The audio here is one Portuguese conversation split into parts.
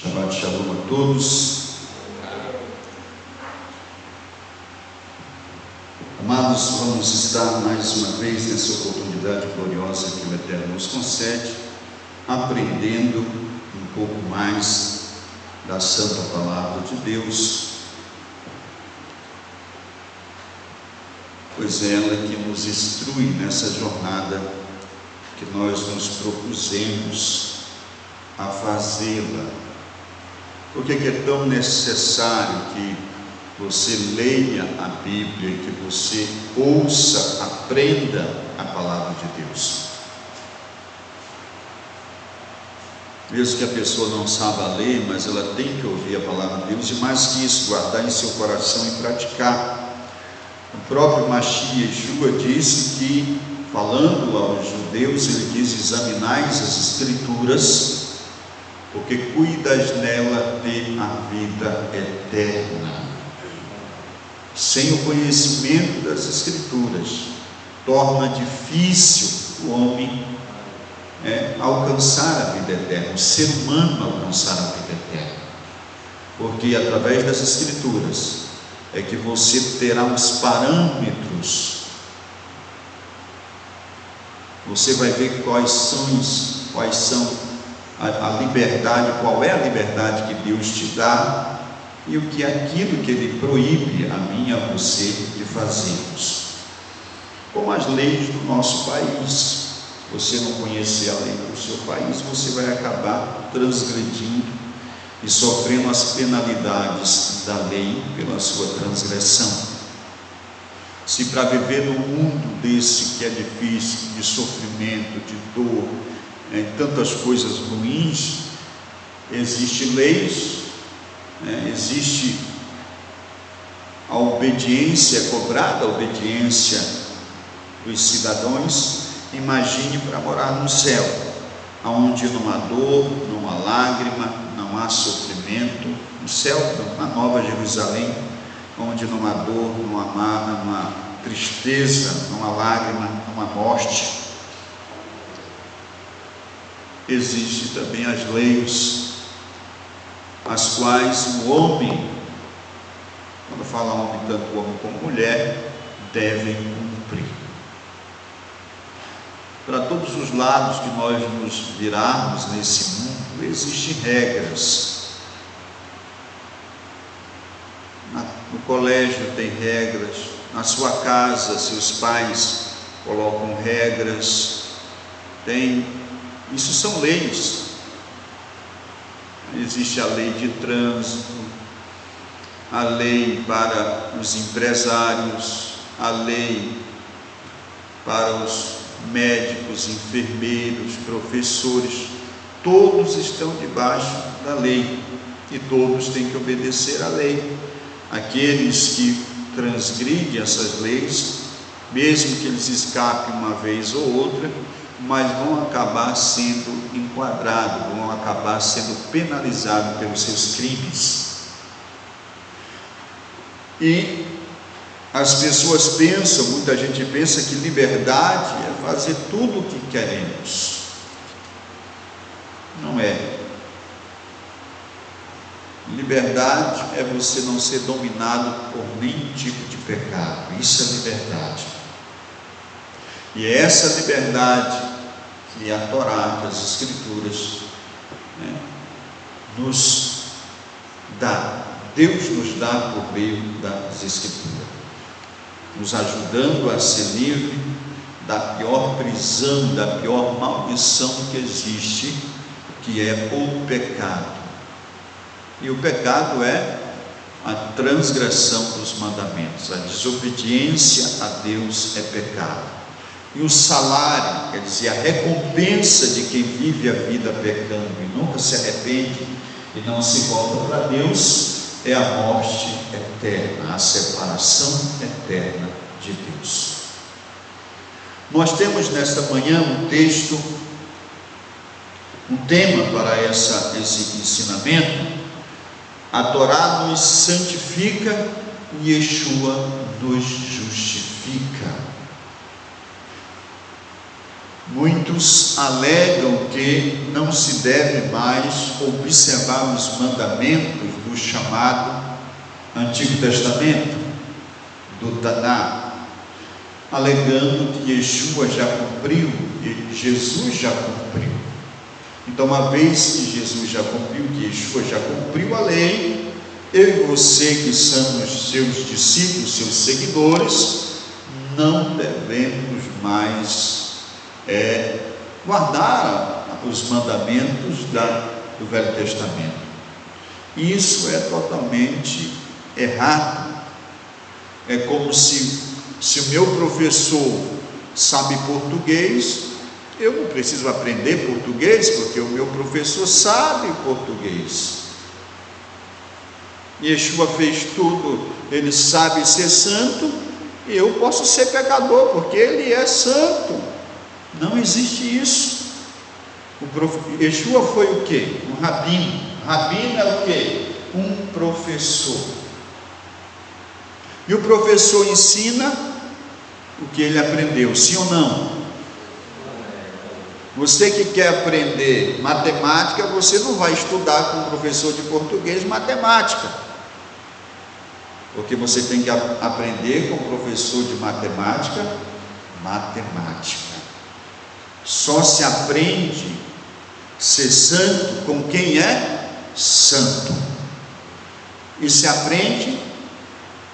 Shabbat Shalom a todos. Amados, vamos estar mais uma vez nessa oportunidade gloriosa que o Eterno nos concede, aprendendo um pouco mais da Santa Palavra de Deus, pois é ela que nos instrui nessa jornada que nós nos propusemos a fazê-la. Por que é tão necessário que você leia a Bíblia, que você ouça, aprenda a Palavra de Deus? Mesmo que a pessoa não saiba ler, mas ela tem que ouvir a Palavra de Deus, e mais que isso, guardar em seu coração e praticar. O próprio Mashiach Yeshua disse que, falando aos judeus, ele diz: examinais as Escrituras, porque cuidas nela de a vida eterna. Sem o conhecimento das Escrituras, torna difícil o homem alcançar a vida eterna, o ser humano alcançar a vida eterna, porque através das Escrituras é que você terá os parâmetros, você vai ver quais são a liberdade, qual é a liberdade que Deus te dá e o que é aquilo que Ele proíbe a mim e a você de fazermos. Como as leis do nosso país, se você não conhecer a lei do seu país, você vai acabar transgredindo e sofrendo as penalidades da lei pela sua transgressão. Se para viver num mundo desse que é difícil, de sofrimento, de dor, tantas coisas ruins, existem leis, existe a obediência, cobrada a obediência dos cidadãos. Imagine para morar no céu, onde não há dor, não há lágrima, não há sofrimento. No céu, na Nova Jerusalém, onde não há dor, não há tristeza, não há lágrima, não há morte. Existem também as leis, as quais o homem, quando fala homem, tanto homem como mulher, devem cumprir. Para todos os lados que nós nos virarmos nesse mundo, existem regras. No colégio tem regras, na sua casa seus pais colocam regras, isso são leis. Existe a lei de trânsito, a lei para os empresários, a lei para os médicos, enfermeiros, professores. Todos estão debaixo da lei e todos têm que obedecer à lei. Aqueles que transgridem essas leis, mesmo que eles escapem uma vez ou outra, mas vão acabar sendo enquadrados, vão acabar sendo penalizados pelos seus crimes. E as pessoas pensam, muita gente pensa que liberdade é fazer tudo o que queremos. Não é. Liberdade é você não ser dominado por nenhum tipo de pecado. Isso é liberdade. E é essa liberdade que a Torá, que as Escrituras nos dá. Deus nos dá por meio das Escrituras, nos ajudando a ser livre da pior prisão, da pior maldição que existe, que é o pecado. E o pecado é a transgressão dos mandamentos, a desobediência a Deus é pecado. E o salário, quer dizer, a recompensa de quem vive a vida pecando e nunca se arrepende e não se volta para Deus, é a morte eterna, a separação eterna de Deus. Nós temos nesta manhã um texto, um tema para esse ensinamento. A Torá nos santifica e Yeshua nos justifica. Muitos alegam que não se deve mais observar os mandamentos do chamado Antigo Testamento, do Taná, alegando que Yeshua já cumpriu, e Jesus já cumpriu. Então, uma vez que Jesus já cumpriu, que Yeshua já cumpriu a lei, eu e você, que somos seus discípulos, seus seguidores, não devemos mais guardar os mandamentos do Velho Testamento. Isso é totalmente errado. É como se o meu professor sabe português, eu não preciso aprender português, porque o meu professor sabe português. Yeshua fez tudo, ele sabe ser santo, e eu posso ser pecador, porque ele é santo. Não existe isso. Yeshua foi o quê? Um rabino. Rabino é o quê? Um professor. E o professor ensina o que ele aprendeu, sim ou não? Você que quer aprender matemática, você não vai estudar com um professor de português matemática, porque você tem que aprender com o professor de matemática. Só se aprende ser santo com quem é santo, e se aprende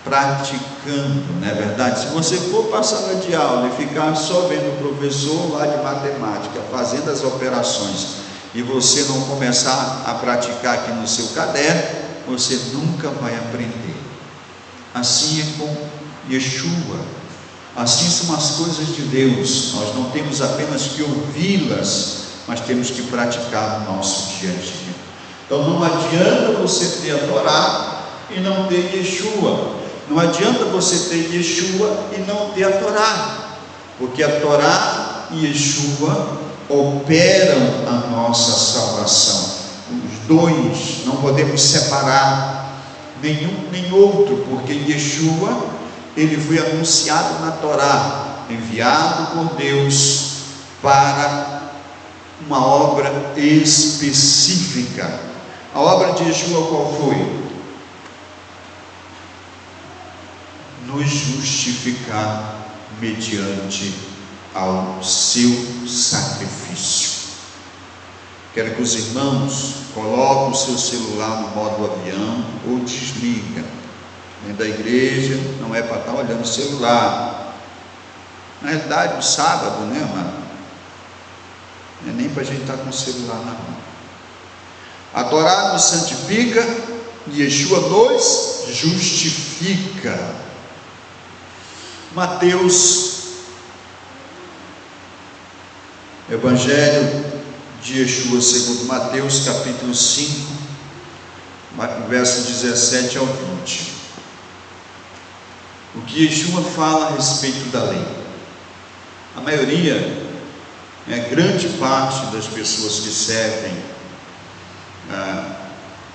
praticando, não é verdade? Se você for para a sala de aula e ficar só vendo o professor lá de matemática fazendo as operações, e você não começar a praticar aqui no seu caderno, você nunca vai aprender. Assim é com Yeshua, assim são as coisas de Deus. Nós não temos apenas que ouvi-las, mas temos que praticar no nosso dia a dia. Então não adianta você ter a Torá e não ter Yeshua. Não adianta você ter Yeshua e não ter a Torá, porque a Torá e Yeshua operam a nossa salvação. Os dois, não podemos separar nenhum nem outro, porque Yeshua, ele foi anunciado na Torá, enviado por Deus para uma obra específica. A obra de Yeshua qual foi? Nos justificar mediante ao seu sacrifício. Quero que os irmãos coloquem o seu celular no modo avião ou desliga. Dentro da igreja não é para estar olhando o celular. Na realidade, o sábado, né, amado? Não é nem para a gente estar com o celular na mão. A Torá nos santifica e Yeshua nos justifica. Mateus, Evangelho de Yeshua segundo Mateus, capítulo 5, verso 17 ao 20. O que Yeshua fala a respeito da lei. A maioria, grande parte das pessoas que servem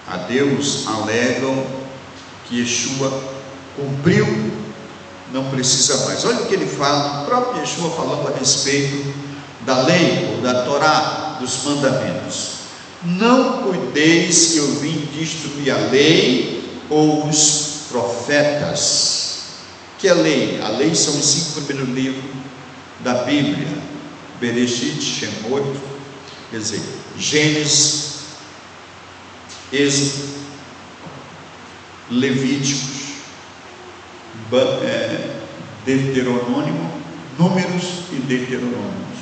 a Deus alegam que Yeshua cumpriu, não precisa mais. Olha o que ele fala, o próprio Yeshua falando a respeito da lei, ou da Torá, dos mandamentos. Não cuideis que eu vim destruir a lei ou os profetas. Que é a lei? A lei são os 5 primeiros livros da Bíblia: Bereshit, Shemot, quer dizer, Gênesis, Êxodo, Levíticos, Deuteronômio, Números e Deuteronômios.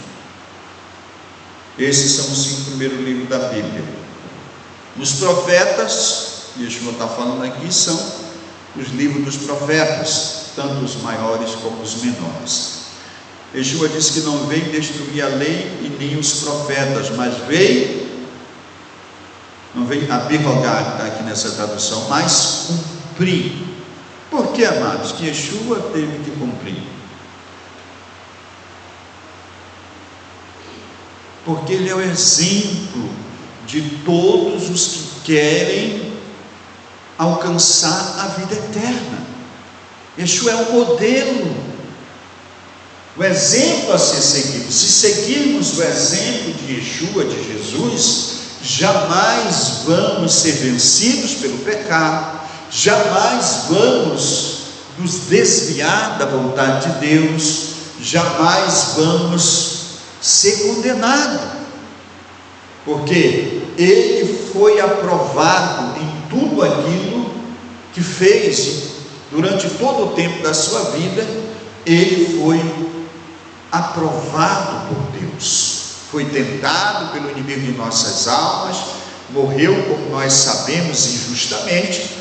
Esses são os 5 primeiros livros da Bíblia. Os profetas, Yeshua está falando aqui, são os livros dos profetas, tanto os maiores como os menores. Yeshua disse que não veio destruir a lei e nem os profetas, mas não veio abrogar, está aqui nessa tradução, mas cumprir. Por que, amados, que Yeshua teve que cumprir? Porque ele é o exemplo de todos os que querem alcançar a vida eterna. Yeshua é o modelo. o exemplo a ser seguido. Se seguirmos o exemplo de Yeshua, de Jesus, jamais vamos ser vencidos pelo pecado, jamais vamos nos desviar da vontade de Deus, jamais vamos ser condenados, porque ele foi aprovado em tudo aquilo que fez durante todo o tempo da sua vida. Ele foi aprovado por Deus, foi tentado pelo inimigo de nossas almas, morreu, como nós sabemos, injustamente,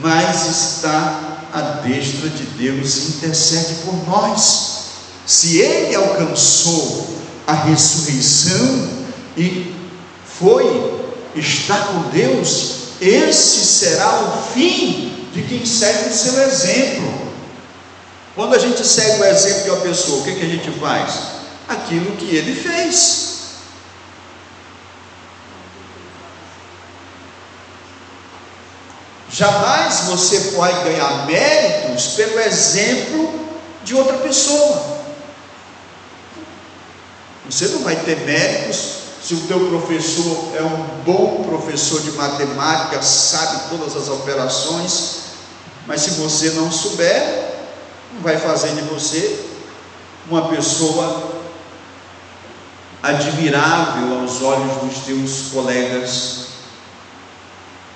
mas está à destra de Deus e intercede por nós. Se ele alcançou a ressurreição e está com Deus, esse será o fim de quem segue o seu exemplo. Quando a gente segue o exemplo de uma pessoa, o que a gente faz? Aquilo que ele fez. Jamais você pode ganhar méritos pelo exemplo de outra pessoa. Você não vai ter méritos se o teu professor é um bom professor de matemática, sabe todas as operações, mas se você não souber, não vai fazer de você uma pessoa admirável aos olhos dos teus colegas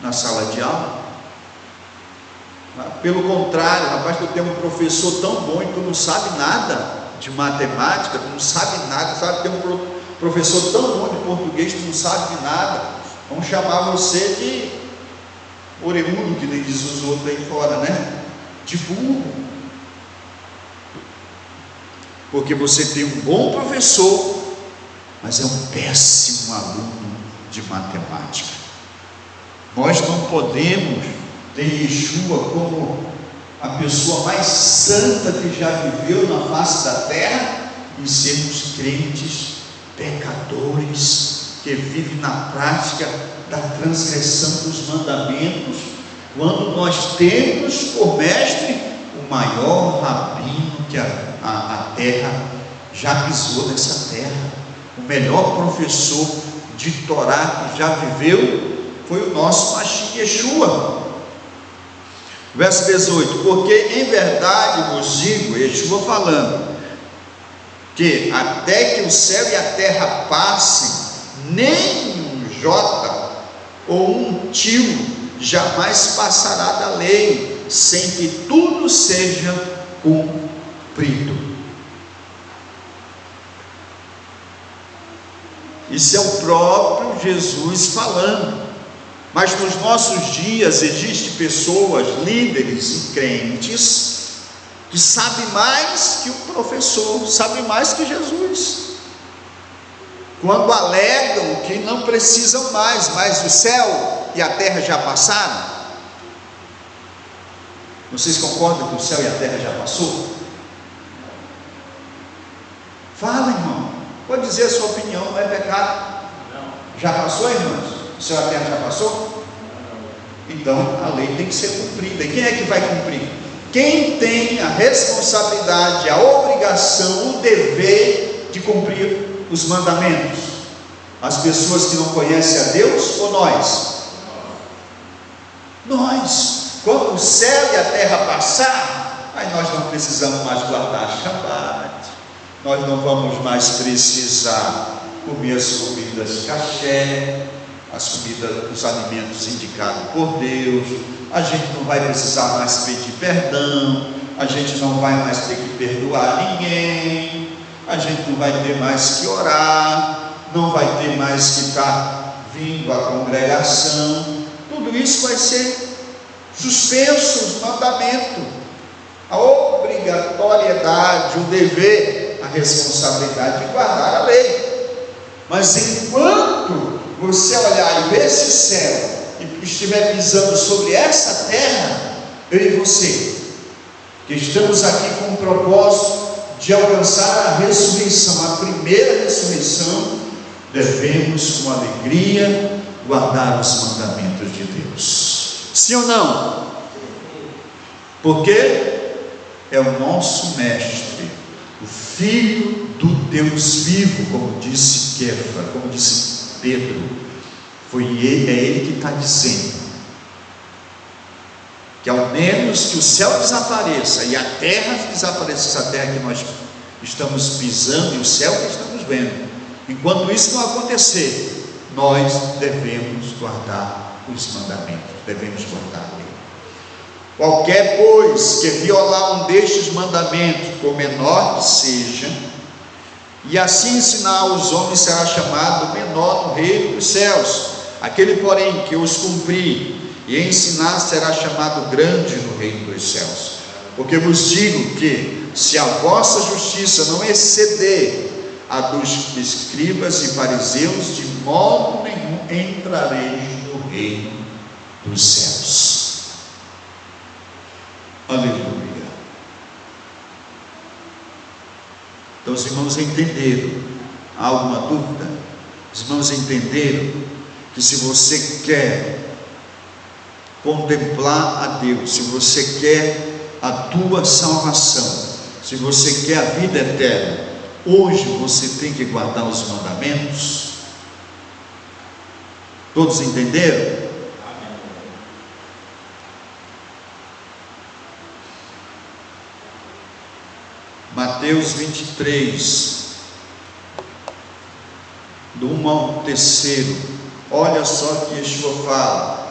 na sala de aula. Pelo contrário, rapaz, tu tem um professor tão bom e tu não sabe nada de matemática, tu não sabe nada, sabe? Tem um professor tão bom de português, tu não sabe de nada, vão chamar você de oremudo, que nem diz os outros aí fora, né? De burro, porque você tem um bom professor, mas é um péssimo aluno de matemática. Nós não podemos ter Yeshua como a pessoa mais santa que já viveu na face da terra e sermos crentes pecadores que vivem na prática da transgressão dos mandamentos, quando nós temos por mestre o maior rabino que a terra já pisou nessa terra, o melhor professor de Torá que já viveu foi o nosso Mashiach Yeshua. Verso 18: porque em verdade vos digo, Yeshua falando, que até que o céu e a terra passem, nem um jota ou um tio jamais passará da lei, sem que tudo seja cumprido. Isso é o próprio Jesus falando. Mas nos nossos dias existem pessoas, líderes e crentes, que sabem mais que o professor, sabem mais que Jesus, quando alegam que não precisam mais, mas o céu e a terra já passaram. Vocês concordam que o céu e a terra já passou? Fala, irmão, pode dizer a sua opinião, não é pecado? Não. Já passou, irmãos? O céu e a terra já passou? Então a lei tem que ser cumprida. E quem é que vai cumprir? Quem tem a responsabilidade, a obrigação, o dever de cumprir os mandamentos? As pessoas que não conhecem a Deus ou nós? Nós. Quando o céu e a terra passar, aí nós não precisamos mais guardar Shabbat, nós não vamos mais precisar comer as comidas caché, as comidas, os alimentos indicados por Deus, a gente não vai precisar mais pedir perdão, a gente não vai mais ter que perdoar ninguém, a gente não vai ter mais que orar, não vai ter mais que estar vindo à congregação. Tudo isso vai ser suspenso, os mandamentos, a obrigatoriedade, o dever, a responsabilidade de guardar a lei. Mas enquanto você olhar e ver esse céu e estiver pisando sobre essa terra, eu e você, que estamos aqui com o propósito de alcançar a ressurreição, a primeira ressurreição, devemos com alegria guardar os mandamentos de Deus. Sim ou não? Porque é o nosso mestre, o Filho do Deus vivo, como disse Kefa, como disse Pedro. É ele que está dizendo que ao menos que o céu desapareça e a terra desapareça, essa terra que nós estamos pisando e o céu que estamos vendo, enquanto isso não acontecer, nós devemos guardar os mandamentos, devemos guardar a lei. Qualquer, pois, que violar um destes mandamentos, por menor que seja, e assim ensinar aos homens, será chamado menor no reino dos céus. Aquele, porém, que os cumprir e ensinar, será chamado grande no reino dos céus. Porque vos digo que, se a vossa justiça não exceder a dos escribas e fariseus, de modo nenhum entrareis no reino dos céus. Aleluia. Então os irmãos entenderam. Há alguma dúvida? Os irmãos entenderam que se você quer contemplar a Deus, se você quer a tua salvação, se você quer a vida eterna, hoje você tem que guardar os mandamentos. Todos entenderam? Mateus 23, do 1 ao 3, olha só que Yeshua fala.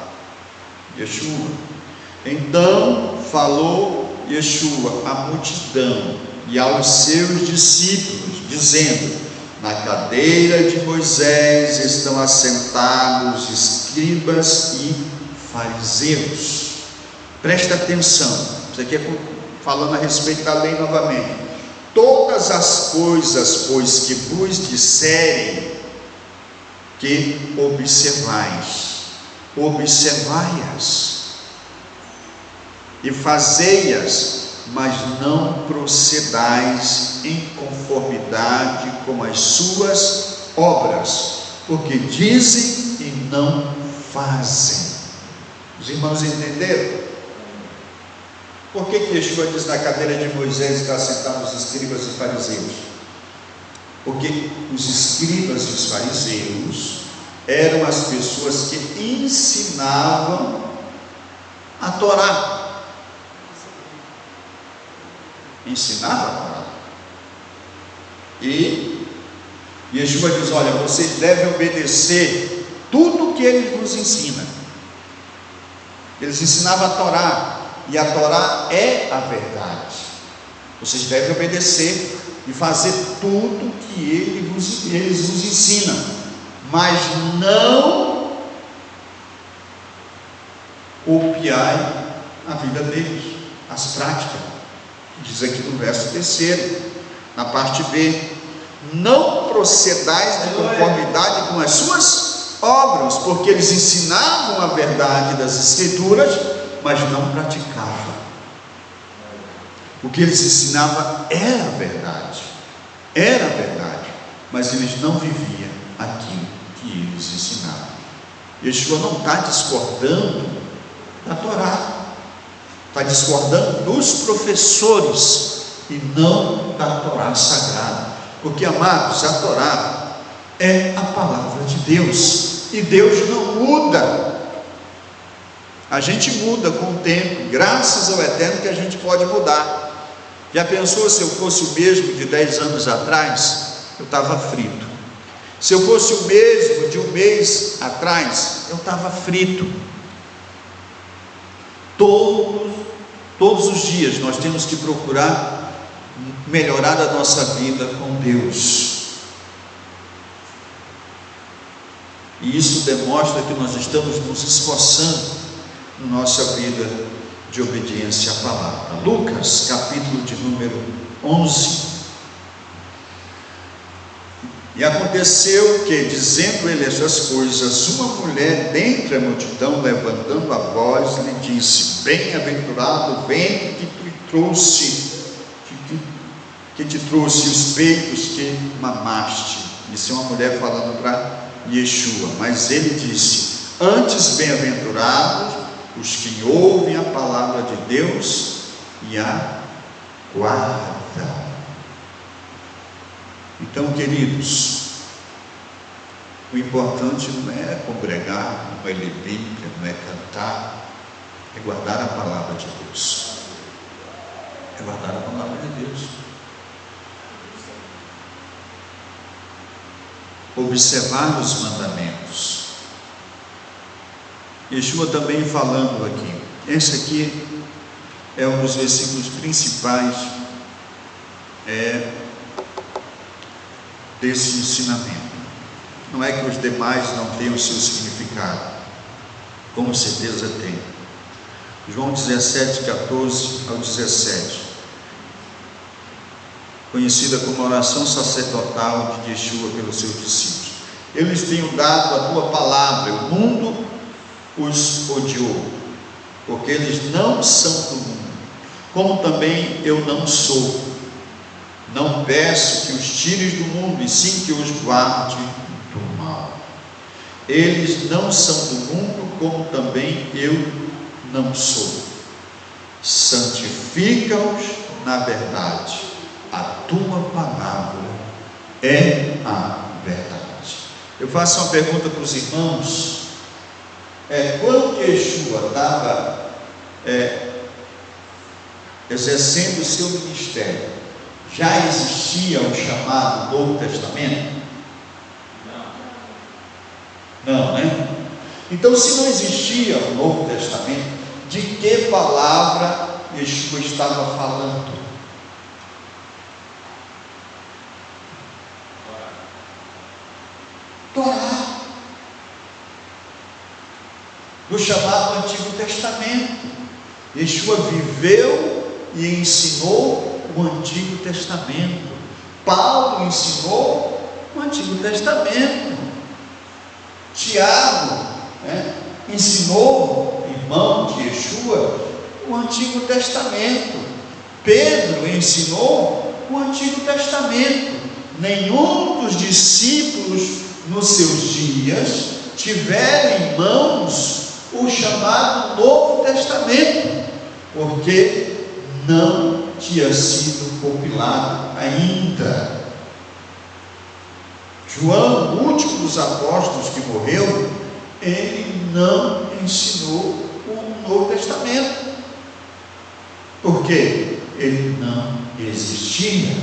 Então falou Yeshua à multidão e aos seus discípulos, dizendo: na cadeira de Moisés estão assentados escribas e fariseus. Presta atenção, isso aqui é falando a respeito da lei novamente. Todas as coisas, pois, que vos disserem, que observai-as e fazei-as, mas não procedais em conformidade com as suas obras, porque dizem e não fazem. Os irmãos entenderam? Por que Yeshua diz: na cadeira de Moisés está sentados os escribas e fariseus? Porque os escribas e os fariseus eram as pessoas que ensinavam a Torá. Ensinavam a Torá. E Yeshua diz: olha, vocês devem obedecer tudo que ele nos ensina. Eles ensinavam a Torá, e a Torá é a verdade. Vocês devem obedecer e fazer tudo que eles nos ensinam, mas não copiai a vida deles, as práticas. Diz aqui no verso 3, na parte B: não procedais de conformidade com as suas obras, porque eles ensinavam a verdade das Escrituras, mas não praticavam. O que eles ensinavam era a verdade, mas eles não viviam aquilo que eles ensinavam. Yeshua não está discordando da Torá, está discordando dos professores e não da Torá sagrada, porque, amados, a Torá é a palavra de Deus, e Deus não muda. A gente muda com o tempo, graças ao Eterno que a gente pode mudar. Já pensou, se eu fosse o mesmo de 10 anos atrás, eu estava frito. Se eu fosse o mesmo de um mês atrás, eu estava frito. Todos os dias nós temos que procurar melhorar a nossa vida com Deus. E isso demonstra que nós estamos nos esforçando na nossa vida de obediência à palavra. Lucas, capítulo de número 11. E aconteceu que, dizendo ele essas coisas, uma mulher dentre a multidão, levantando a voz, lhe disse: bem-aventurado o ventre que te trouxe os peitos que mamaste. Isso é uma mulher falando para Yeshua. Mas ele disse: antes, bem-aventurados os que ouvem a palavra de Deus e a guardam. Então, queridos, o importante não é congregar, não é ler Bíblia, não é cantar, é guardar a palavra de Deus. É guardar a palavra de Deus. Observar os mandamentos. Yeshua também falando aqui. Esse aqui é um dos versículos principais desse ensinamento. Não é que os demais não tenham seu significado, com certeza tem. João 17, 14 ao 17, conhecida como oração sacerdotal de Yeshua pelos seus discípulos. Eu lhes tenho dado a tua palavra, o mundo os odiou, porque eles não são do mundo, como também eu não sou. Não peço que os tires do mundo, e sim que os guarde do mal. Eles não são do mundo, como também eu não sou. Santifica-os na verdade. A tua palavra é a verdade. Eu faço uma pergunta para os irmãos. Quando Yeshua estava exercendo o seu ministério, já existia o chamado Novo Testamento? Não, né? Então, se não existia o Novo Testamento, de que palavra Yeshua estava falando? Torá, do chamado Antigo Testamento. Yeshua viveu e ensinou o Antigo Testamento. Paulo ensinou o Antigo Testamento. Tiago ensinou, irmão de Yeshua, o Antigo Testamento. Pedro ensinou o Antigo Testamento. Nenhum dos discípulos nos seus dias tiveram em mãos o chamado Novo Testamento, porque não tinha sido compilado ainda. João, o último dos apóstolos que morreu, ele não ensinou o Novo Testamento, porque ele não existia.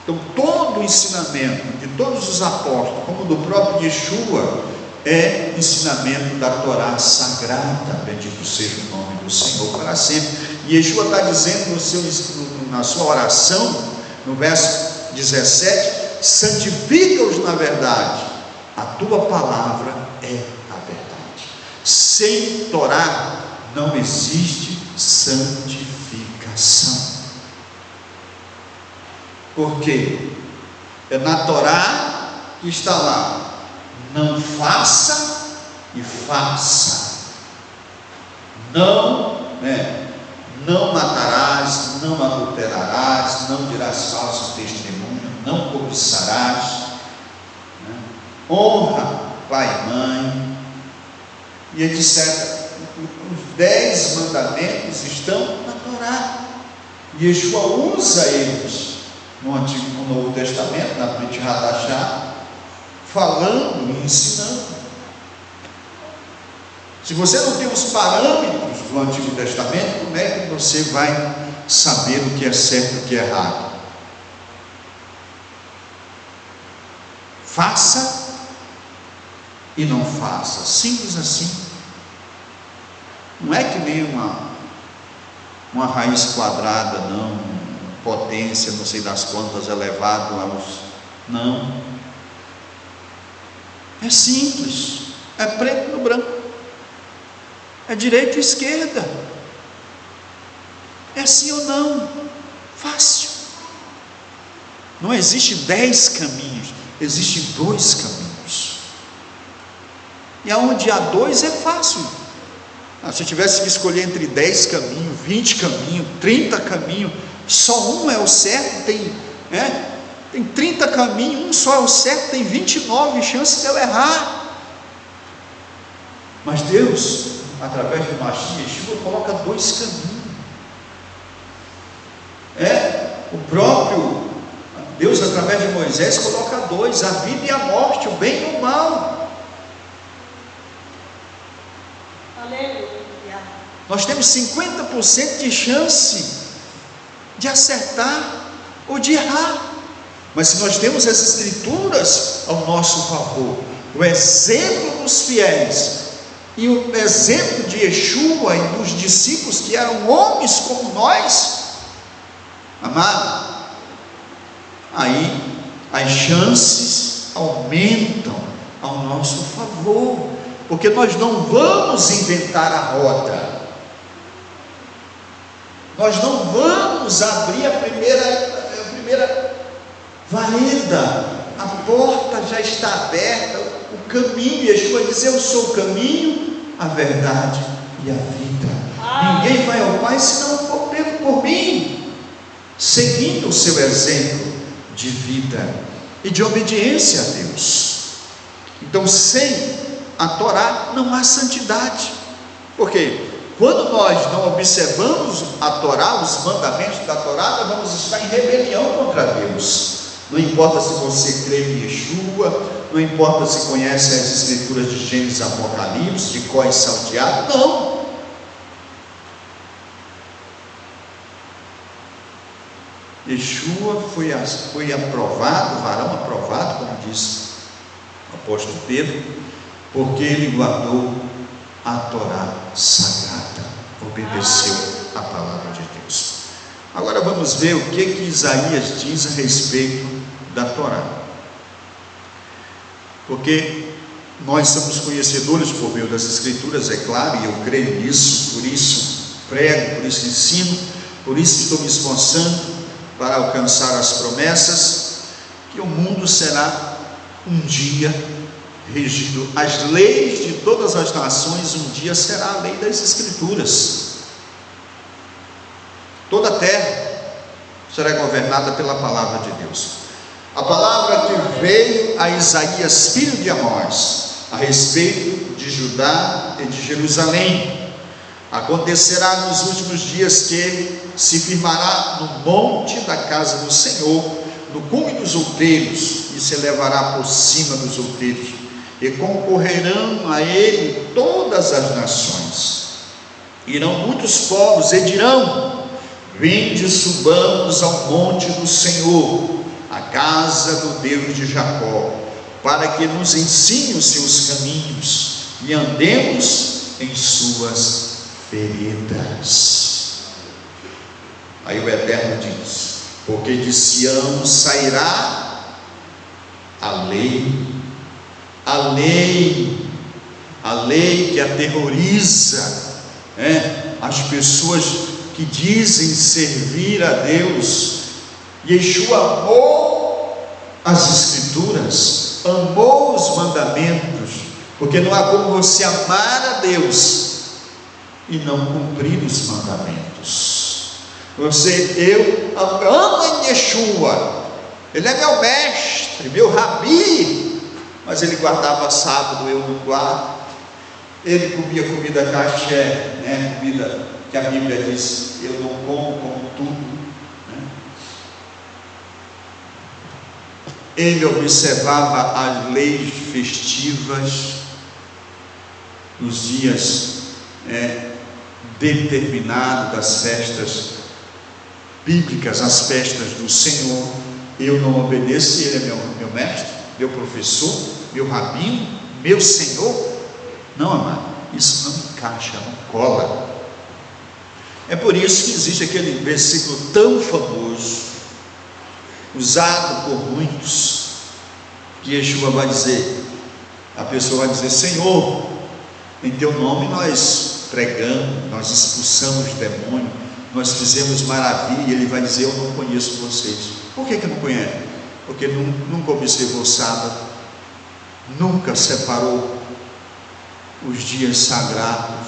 Então, todo o ensinamento de todos os apóstolos, como do próprio Yeshua, é ensinamento da Torá sagrada. Bendito seja o nome do Senhor para sempre. E Yeshua está dizendo na sua oração, no verso 17: santifica-os na verdade, a tua palavra é a verdade. Sem Torá não existe santificação. Porque é na Torá que está lá: não faça e faça. Não matarás, não adulterarás, não dirás falso testemunho, não cobiçarás, honra pai e mãe, e etc. Os 10 mandamentos estão na Torá. Yeshua usa eles no Novo Testamento, na Brit Hadashah, falando e ensinando. Se você não tem os parâmetros do Antigo Testamento, como é que você vai saber o que é certo e o que é errado? Faça e não faça, simples assim. Não é que nem uma raiz quadrada, não, potência, não sei das quantas, elevado aos... Não. É simples, é preto no branco, é direita e esquerda, é sim ou não, fácil. Não existe 10 caminhos, existem 2 caminhos, e aonde há 2 é fácil. Se eu tivesse que escolher entre 10 caminhos, 20 caminhos, 30 caminhos, só um é o certo, tem 30 caminhos, um só é o certo, tem 29 chances de eu errar. Mas Deus, através do Mashiach, Yeshua, coloca 2 caminhos. O próprio Deus, através de Moisés, coloca dois: a vida e a morte, o bem e o mal. Aleluia. Nós temos 50% de chance de acertar ou de errar. Mas se nós temos as Escrituras ao nosso favor, o exemplo dos fiéis e o exemplo de Yeshua e dos discípulos que eram homens como nós, amado, aí as chances aumentam ao nosso favor, porque nós não vamos inventar a roda, nós não vamos abrir a primeira vareda, a porta já está aberta, o caminho. Yeshua diz: eu sou o caminho, a verdade e a vida. Ninguém vai ao Pai se não for por mim. Seguindo o seu exemplo de vida e de obediência a Deus. Então, sem a Torá não há santidade. Por quê? Quando nós não observamos a Torá, os mandamentos da Torá, nós vamos estar em rebelião contra Deus. Não importa se você crê em Yeshua, não importa se conhece as Escrituras de Gênesis e Apocalipse, de cor e salteado, não. Yeshua foi aprovado, varão aprovado, como diz o apóstolo Pedro, porque ele guardou a Torá sagrada, obedeceu a palavra de Deus. Agora vamos ver o que Isaías diz a respeito da Torá, porque nós somos conhecedores por meio das Escrituras, é claro, e eu creio nisso, por isso prego, por isso ensino, por isso estou me esforçando para alcançar as promessas, que o mundo será um dia regido, as leis de todas as nações um dia será a lei das Escrituras. Toda a terra será governada pela palavra de Deus. A palavra que veio a Isaías, filho de Amós, a respeito de Judá e de Jerusalém: acontecerá nos últimos dias que se firmará no monte da casa do Senhor, no cume dos outeiros, e se elevará por cima dos outeiros, e concorrerão a ele todas as nações. Irão muitos povos e dirão: vinde, subamos ao monte do Senhor, a casa do Deus de Jacó, para que nos ensine os seus caminhos e andemos em suas veredas. Aí o Eterno diz: porque de Sião sairá a lei que aterroriza as pessoas que dizem servir a Deus. Yeshua amou as Escrituras, amou os mandamentos, porque não há como você amar a Deus e não cumprir os mandamentos. Eu amo Yeshua, ele é meu mestre, meu rabi, mas ele guardava sábado, eu não guardo. Ele comia comida caché, comida que a Bíblia diz: eu não como tudo. Ele observava as leis festivas, os dias determinados das festas bíblicas, as festas do Senhor. Eu não obedeço, e ele é meu mestre, meu professor, meu rabino, meu Senhor. Não, amado, isso não encaixa, não cola. É por isso que existe aquele versículo tão famoso, usado por muitos, que Yeshua vai dizer, a pessoa vai dizer: Senhor, em teu nome nós pregamos, nós expulsamos demônio, nós fizemos maravilha. E ele vai dizer: eu não conheço vocês. Por que não conhece? Porque nunca observou o sábado, nunca separou os dias sagrados,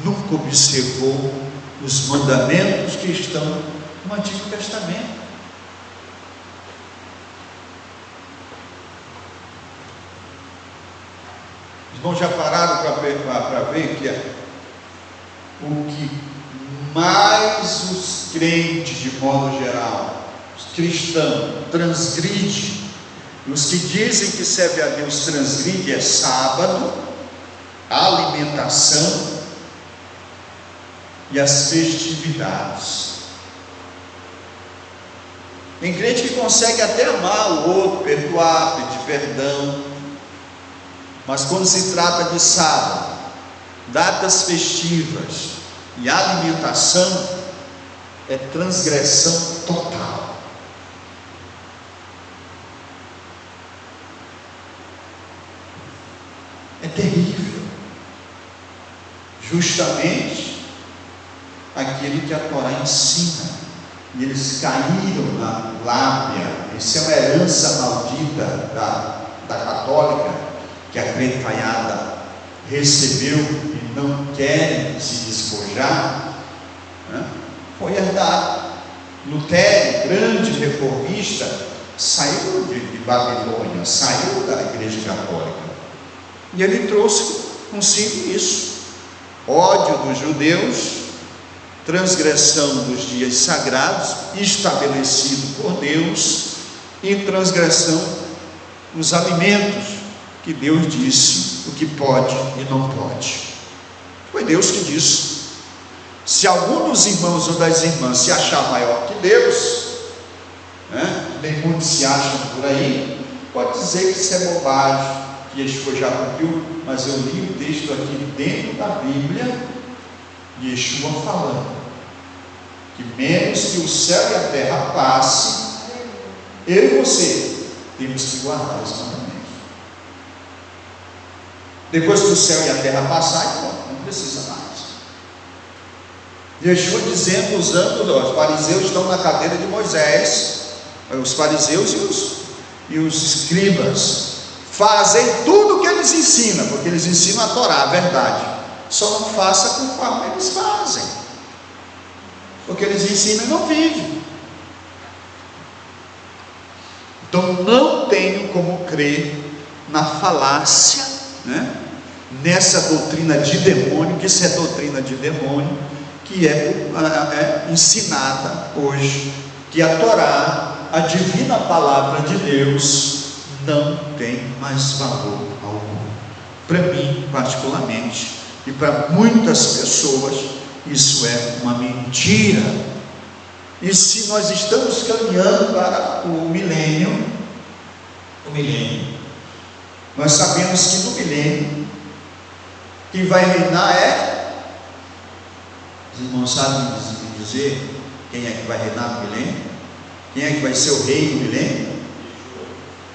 nunca observou os mandamentos que estão no Antigo Testamento. Irmãos, já pararam para ver que o que mais os crentes, de modo geral, cristão transgride, os que dizem que serve a Deus transgride é sábado, alimentação e as festividades. Tem crente que consegue até amar o outro, perdoar, pedir perdão, mas quando se trata de sábado, datas festivas e alimentação, é transgressão total. É terrível. Justamente aquilo que a Torá ensina. E eles caíram na lábia. Isso é uma herança maldita da católica, que a cretalhada recebeu e não querem se despojar, né? Foi herdado. Lutero, grande reformista, saiu de Babilônia, saiu da Igreja Católica, e ele trouxe consigo isso: ódio dos judeus, transgressão dos dias sagrados estabelecido por Deus, e transgressão dos alimentos que Deus disse o que pode e não pode. Foi Deus que disse. Se algum dos irmãos ou das irmãs se achar maior que Deus, né, nem muitos se acham por aí, pode dizer que isso é bobagem, que Yeshua já cumpriu, mas eu li o texto aqui dentro da Bíblia, de Yeshua falando que menos que o céu e a terra passe, eu e você temos que guardar os mandamentos. Depois que o céu e a terra passarem, não precisa mais. Yeshua dizendo, usando, os fariseus estão na cadeira de Moisés, os fariseus e os escribas fazem tudo o que eles ensinam, porque eles ensinam a Torá, a verdade, só não faça conforme eles fazem, porque eles ensinam e não vivem. Então não tenho como crer na falácia, né? Nessa doutrina de demônio, que isso é doutrina de demônio, que é ensinada hoje, que a Torá, a divina palavra de Deus, não tem mais valor algum. Para mim particularmente, e para muitas pessoas, isso é uma mentira. E se nós estamos caminhando para o milênio, nós sabemos que no milênio quem vai reinar é, os irmãos sabem me dizer quem é que vai reinar no milênio? Quem é que vai ser o rei no milênio?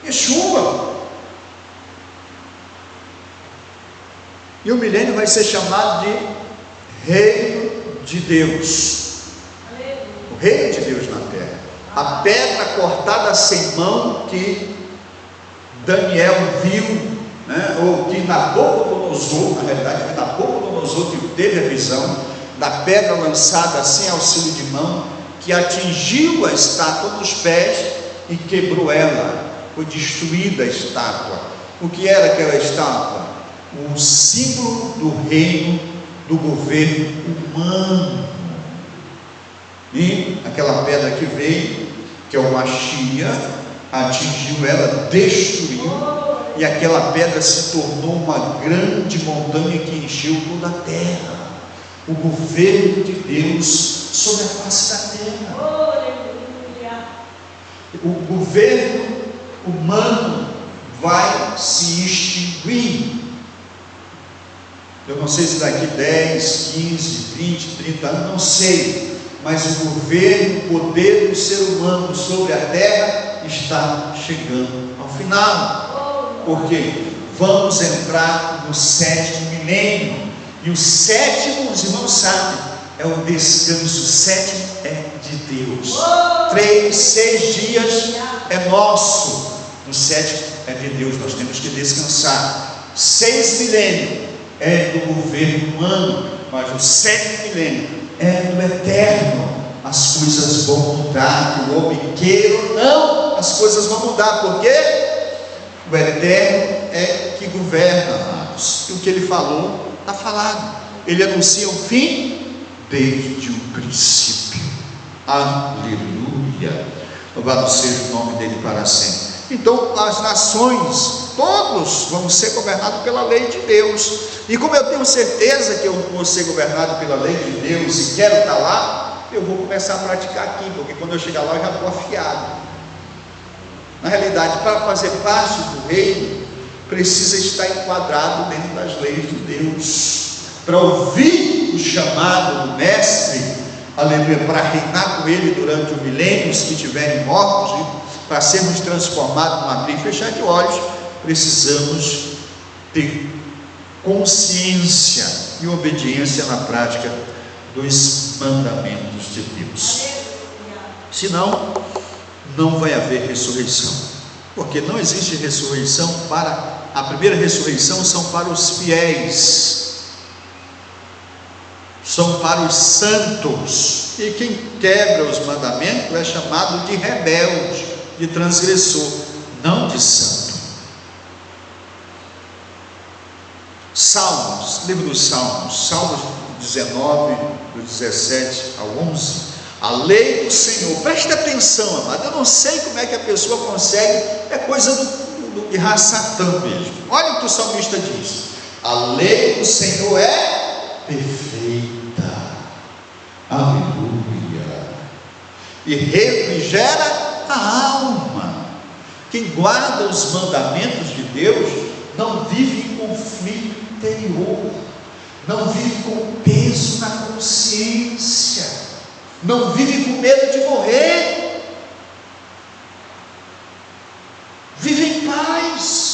Yeshua. E o milênio vai ser chamado de Reino de Deus. O Reino de Deus na terra. A pedra cortada sem mão que Daniel viu, né? Ou que Nabucodonosor, na realidade foi Nabucodonosor que teve a visão da pedra lançada sem auxílio de mão, que atingiu a estátua nos pés e quebrou ela. Foi destruída a estátua. O que era aquela estátua? O símbolo do reino, do governo humano. E aquela pedra que veio, que é o Mashiach, atingiu ela, destruiu, e aquela pedra se tornou uma grande montanha que encheu toda a terra. O governo de Deus sobre a face da terra. O governo humano vai se extinguir. Eu não sei se daqui 10, 15, 20, 30 anos, não sei, mas o governo, o poder do ser humano sobre a terra está chegando ao final. Porque vamos entrar no 7º milênio, e o 7º, os irmãos sabem, é o descanso. O 7º é de Deus. 3, 6 dias é nosso, o 7º é de Deus, nós temos que descansar. 6 milênios é do governo humano, mas o 7º milênio é do eterno. As coisas vão mudar, que o homem queira ou não, as coisas vão mudar, porque o eterno é que governa, amados, e o que ele falou está falado. Ele anuncia o fim desde o princípio. Aleluia. Louvado seja o nome dele para sempre. Então as nações, todos vão ser governados pela lei de Deus. E como eu tenho certeza que eu vou ser governado pela lei de Deus e quero estar lá, eu vou começar a praticar aqui, porque quando eu chegar lá eu já estou afiado. Na realidade, para fazer parte do reino, precisa estar enquadrado dentro das leis de Deus, para ouvir o chamado do mestre, aleluia, para reinar com ele durante o milênio, os que estiverem mortos, para sermos transformados num abrir e fechar de olhos. Precisamos ter consciência e obediência na prática dos mandamentos de Deus. Senão, não vai haver ressurreição, porque não existe ressurreição a primeira ressurreição são para os fiéis, são para os santos, e quem quebra os mandamentos é chamado de rebelde, de transgressor, não de santo. Salmos, livro dos Salmos, Salmos 19, do 17 ao 11, a lei do Senhor, preste atenção, amado, eu não sei como é que a pessoa consegue, é coisa de raça-satã mesmo. Olha o que o salmista diz: a lei do Senhor é perfeita, aleluia, e refrigera a alma. Quem guarda os mandamentos de Deus não vive em conflito interior, não vive com peso na consciência, não vive com medo de morrer, vive em paz.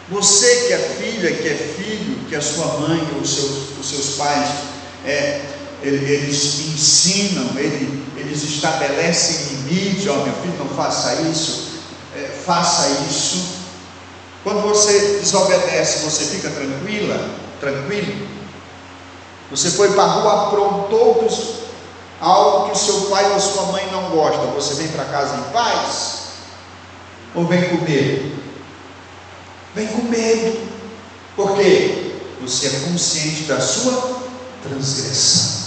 Você que é filha, que é filho, que a sua mãe ou os seus pais eles ensinam, eles estabelecem limite: ó, meu filho, não faça isso, faça isso. Quando você desobedece, você fica tranquilo. Você foi para a rua, aprontou algo que o seu pai ou sua mãe não gosta, você vem para casa em paz? Ou vem com medo? Vem com medo. Por quê? Você é consciente da sua transgressão.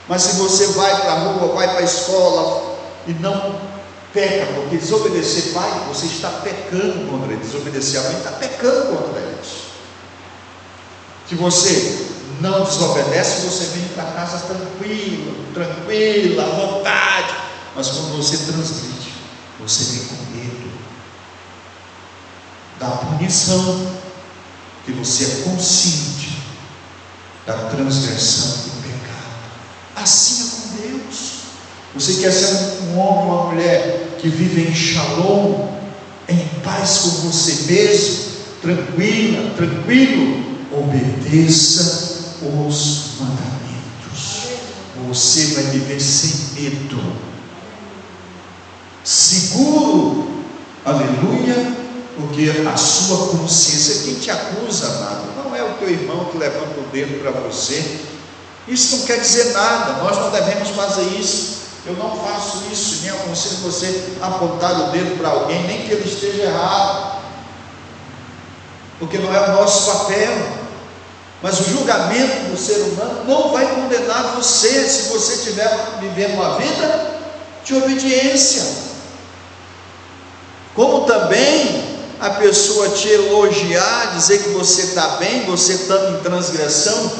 Mas se você vai para a rua, vai para a escola e não peca, porque desobedecer pai, você está pecando contra ele. Desobedecer a mãe, está pecando contra eles. Se você não desobedece, você vem para casa tranquila, à vontade. Mas quando você transgride, você vem com medo da punição, que você é consciente da transgressão do pecado. Assim é com Deus. Você quer ser um homem ou uma mulher que vive em shalom, em paz com você mesmo, tranquilo, obedeça os mandamentos. Você vai viver sem medo, seguro, aleluia, porque a sua consciência, quem te acusa, amado, não é o teu irmão que levanta o dedo para você. Isso não quer dizer nada, nós não devemos fazer isso. Eu não faço isso, nem aconselho você a apontar o dedo para alguém, nem que ele esteja errado, porque não é o nosso papel. Mas o julgamento do ser humano não vai condenar você, se você estiver vivendo uma vida de obediência. Como também a pessoa te elogiar, dizer que você está bem, você está em transgressão,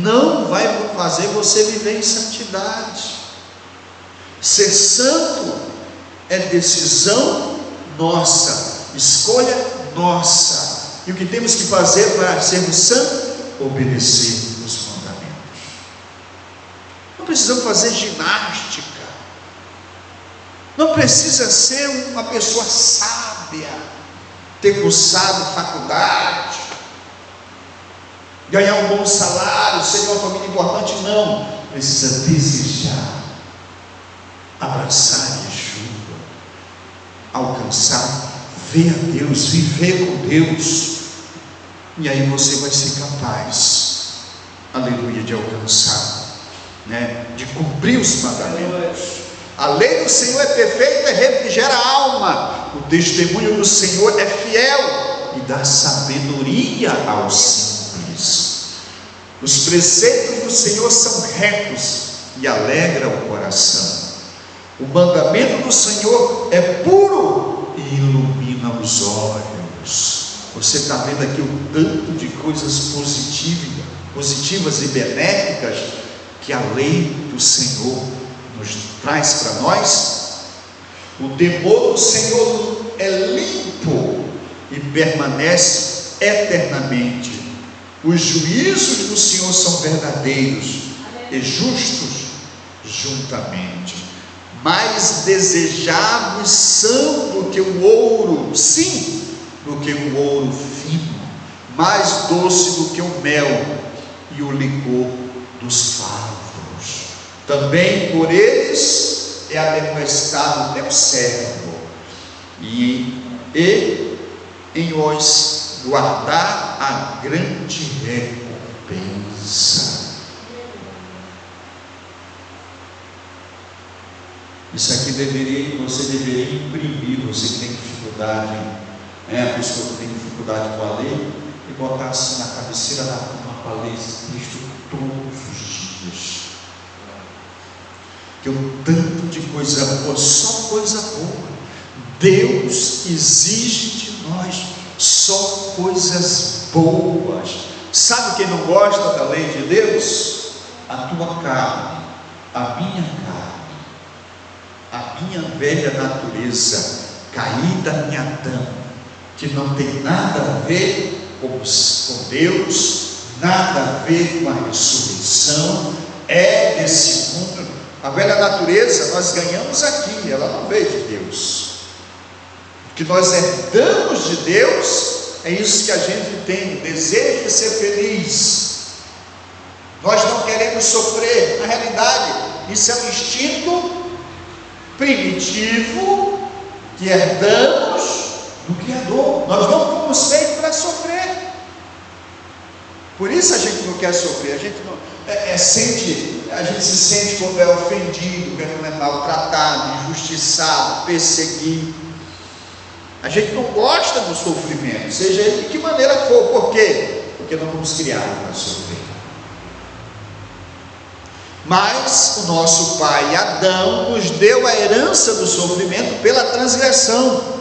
não vai fazer você viver em santidade. Ser santo é decisão nossa, escolha nossa. E o que temos que fazer para sermos santos? Obedecer os mandamentos. Não precisamos fazer ginástica, não precisa ser uma pessoa sábia, ter cursado faculdade, ganhar um bom salário, ser uma família importante. Não, precisa desejar, abraçar Yeshua, alcançar, ver a Deus, viver com Deus, e aí você vai ser capaz, aleluia, de alcançar, de cumprir os mandamentos. A lei do Senhor é perfeita e refrigera a alma. O testemunho do Senhor é fiel e dá sabedoria aos simples. Os preceitos do Senhor são retos, e alegra o coração. O mandamento do Senhor é puro e ilumina os olhos. Você está vendo aqui o tanto de coisas positivas e benéficas que a lei do Senhor nos traz para nós? O temor do Senhor é limpo e permanece eternamente. Os juízos do Senhor são verdadeiros e justos juntamente. Mais desejáveis são do que o ouro, sim, do que o ouro fino, mais doce do que o mel e o licor dos favos. Também por eles é admoestado o teu servo, e em os guardar a grande recompensa. Isso aqui você deveria imprimir, você que tem dificuldade, a pessoa que tem dificuldade com a lei, e botar assim na cabeceira da cama para ler esse texto todos os dias. Que um tanto de coisa boa, só coisa boa. Deus exige de nós só coisas boas. Sabe quem não gosta da lei de Deus? A tua carne, a minha carne, a minha velha natureza caída em Adão, que não tem nada a ver com Deus, nada a ver com a ressurreição, é desse mundo. A velha natureza nós ganhamos aqui, ela não veio de Deus. O que nós herdamos de Deus é isso que a gente tem, o desejo de ser feliz. Nós não queremos sofrer. Na realidade, isso é um instinto primitivo que herdamos do Criador. Nós não fomos feitos para sofrer. Por isso a gente não quer sofrer. A gente se sente quando é ofendido, quando é maltratado, injustiçado, perseguido. A gente não gosta do sofrimento, seja ele de que maneira for. Por quê? Porque não fomos criados para sofrer. Mas o nosso pai Adão nos deu a herança do sofrimento pela transgressão.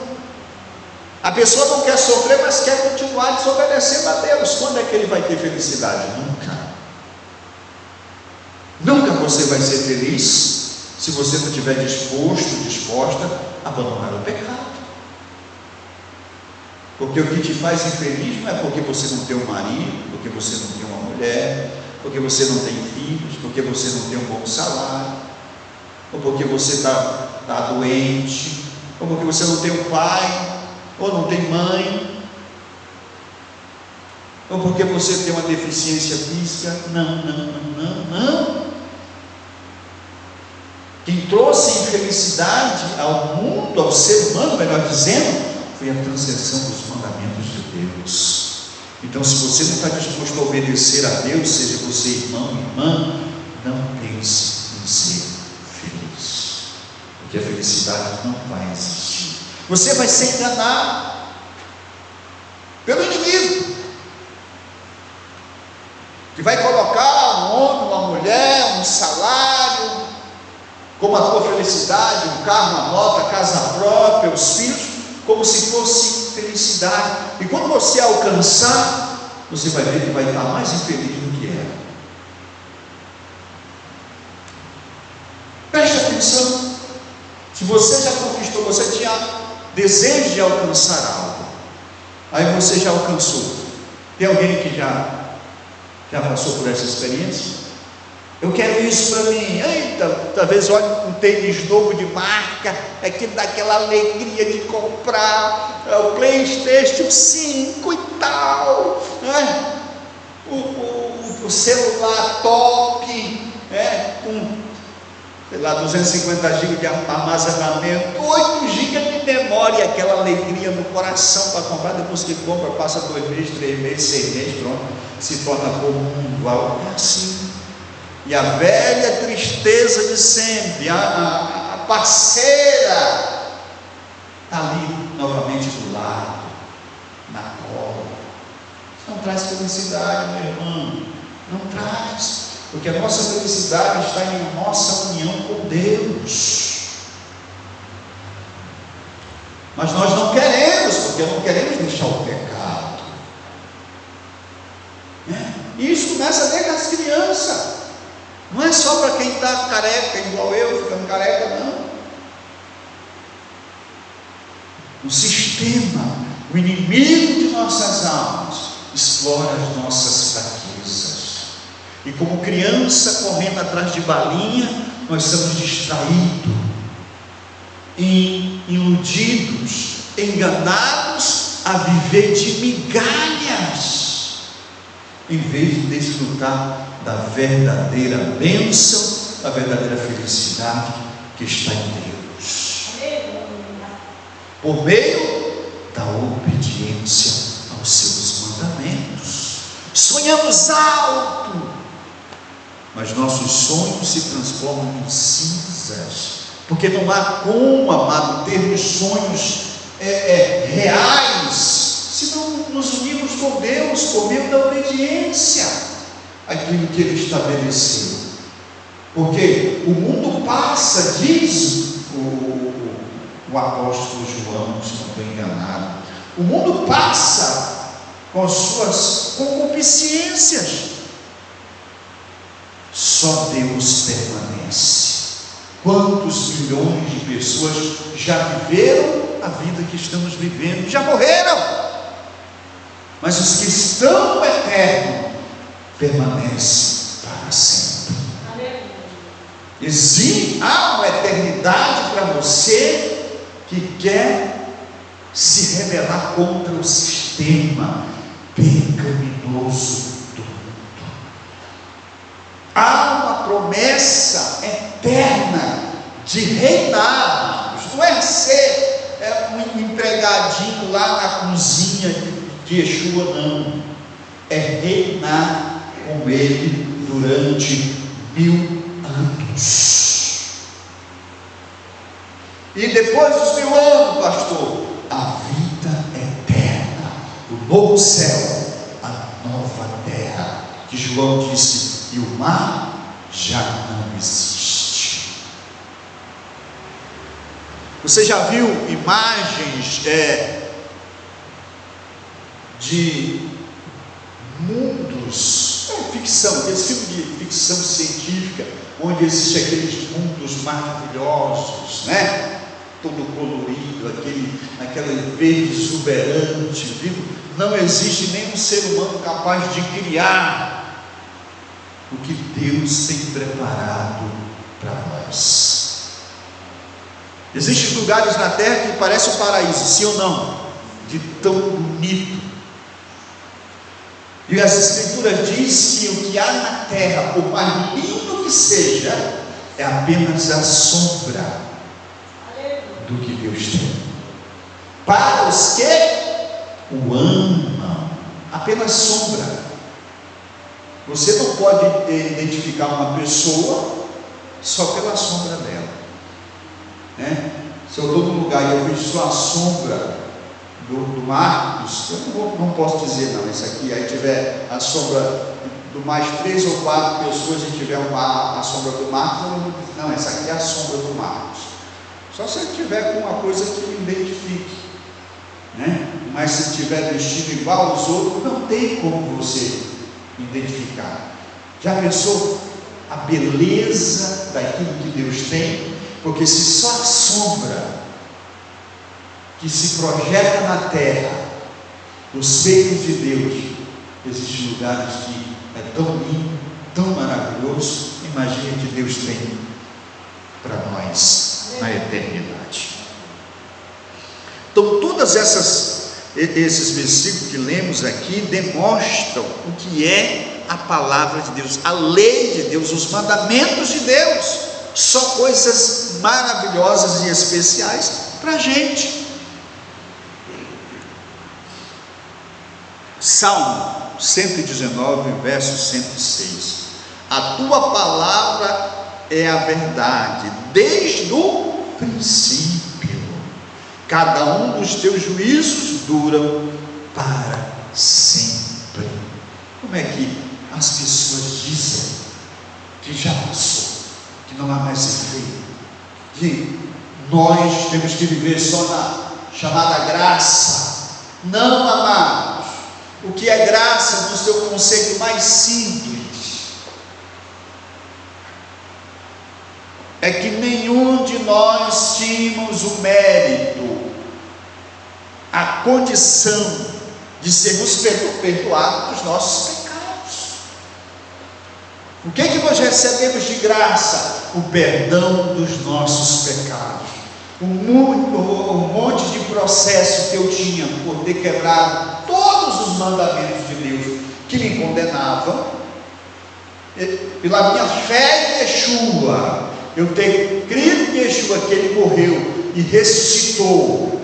A pessoa não quer sofrer, mas quer continuar desobedecendo a Deus. Quando é que ele vai ter felicidade? Nunca. Nunca você vai ser feliz se você não estiver disposta a abandonar o pecado. Porque o que te faz infeliz não é porque você não tem um marido, porque você não tem uma mulher, porque você não tem filhos, porque você não tem um bom salário, ou porque você está doente, ou porque você não tem um pai, ou não tem mãe, ou porque você tem uma deficiência física. Não. Quem trouxe infelicidade ao mundo, ao ser humano, melhor dizendo, foi a transgressão dos mandamentos de Deus. Então, se você não está disposto a obedecer a Deus, seja você irmão, irmã, não pense em ser feliz, porque a felicidade não vai existir. Você vai ser enganado pelo inimigo, que vai colocar um homem, uma mulher, um salário, como a tua felicidade, um carro, uma moto, a casa própria, os filhos, como se fosse felicidade. E quando você alcançar, você vai ver que vai estar mais infeliz do que era. Preste atenção. Se você já conquistou, você tinha desejo de alcançar algo, aí você já alcançou. Tem alguém que já passou por essa experiência? Eu quero isso para mim. Eita, talvez olhe um tênis novo de marca, é que dá aquela alegria de comprar, o PlayStation 5 e tal, né? O celular top, com, sei lá, 250 GB de armazenamento, 8 GB de memória, aquela alegria no coração para comprar. Depois que compra, passa 2 meses, 3 meses, 6 meses, pronto, se torna comum, igual. É assim. E a velha tristeza de sempre, a parceira, está ali novamente do lado, na cola. Isso não traz felicidade, meu irmão, não traz. porque a nossa felicidade está em nossa união com Deus. Mas nós não queremos, porque não queremos deixar o pecado. E isso começa desde as crianças. Não é só para quem está careca, igual eu, ficando careca, não. O sistema, o inimigo de nossas almas, explora as nossas fraquezas. E como criança correndo atrás de balinha, nós somos distraídos, iludidos, enganados a viver de migalhas, em vez de desfrutar da verdadeira bênção, da verdadeira felicidade que está em Deus, por meio da obediência aos seus mandamentos. Sonhamos alto, mas nossos sonhos se transformam em cinzas, porque não há como, amado, termos sonhos reais, se não nos unirmos com Deus, por meio da obediência àquilo que Ele estabeleceu. Porque o mundo passa, diz o apóstolo João, se não estou enganado, o mundo passa com as suas concupiscências, só Deus permanece. Quantos milhões de pessoas já viveram a vida que estamos vivendo, já morreram, mas os que estão no eterno permanecem para sempre. Há uma eternidade para você que quer se rebelar contra o sistema pecaminoso do mundo. Há uma promessa eterna de reinar. Não é ser um empregadinho lá na cozinha de Yeshua, não. É reinar com Ele durante 1000 anos. E depois dos 1000 anos, pastor, a vida eterna, o novo céu, a nova terra, que João disse, e o mar já não existe. Você já viu imagens de mundos, ficção, aqueles filmes de ficção científica, onde existem aqueles mundos maravilhosos, né? Todo colorido, aquele verde exuberante, vivo. Não existe nenhum ser humano capaz de criar o que Deus tem preparado para nós. Existem lugares na terra que parecem um paraíso, sim ou não? De tão bonito. E as Escrituras dizem que o que há na terra, por mais lindo que seja, é apenas a sombra do que Deus tem. Para os que o amam, apenas sombra. Você não pode identificar uma pessoa só pela sombra dela, né? Se eu estou num lugar e eu vejo só a sombra do Marcos, eu não posso dizer, não, isso aqui, aí tiver a sombra do mais 3 ou 4 pessoas e tiver a sombra do Marcos, eu não vou dizer, não, essa aqui é a sombra do Marcos. Só se ele tiver com uma coisa que me identifique, né? Mas se tiver vestido igual aos outros, não tem como você identificar. Já pensou a beleza daquilo que Deus tem? Porque se só a sombra que se projeta na terra, os feitos de Deus, existem lugares que é tão lindo, tão maravilhoso. Imagine o que Deus tem para nós na eternidade. Então todas esses versículos que lemos aqui demonstram o que é a palavra de Deus, a lei de Deus, os mandamentos de Deus. Só coisas maravilhosas e especiais para a gente. Salmo 119, verso 106. A tua palavra é a verdade desde o princípio. Cada um dos teus juízos duram para sempre. Como é que as pessoas dizem que já passou, que não há mais efeito, que nós temos que viver só na chamada graça. Não, amados, o que é graça no seu conceito mais simples é que nenhum de nós tínhamos o mérito, a condição de sermos perdoados dos nossos pecados. O que é que nós recebemos de graça? O perdão dos nossos pecados. Um monte de processo que eu tinha por ter quebrado todos os mandamentos de Deus que me condenavam, pela minha fé em Yeshua, eu ter crido em Yeshua, que Ele morreu e ressuscitou,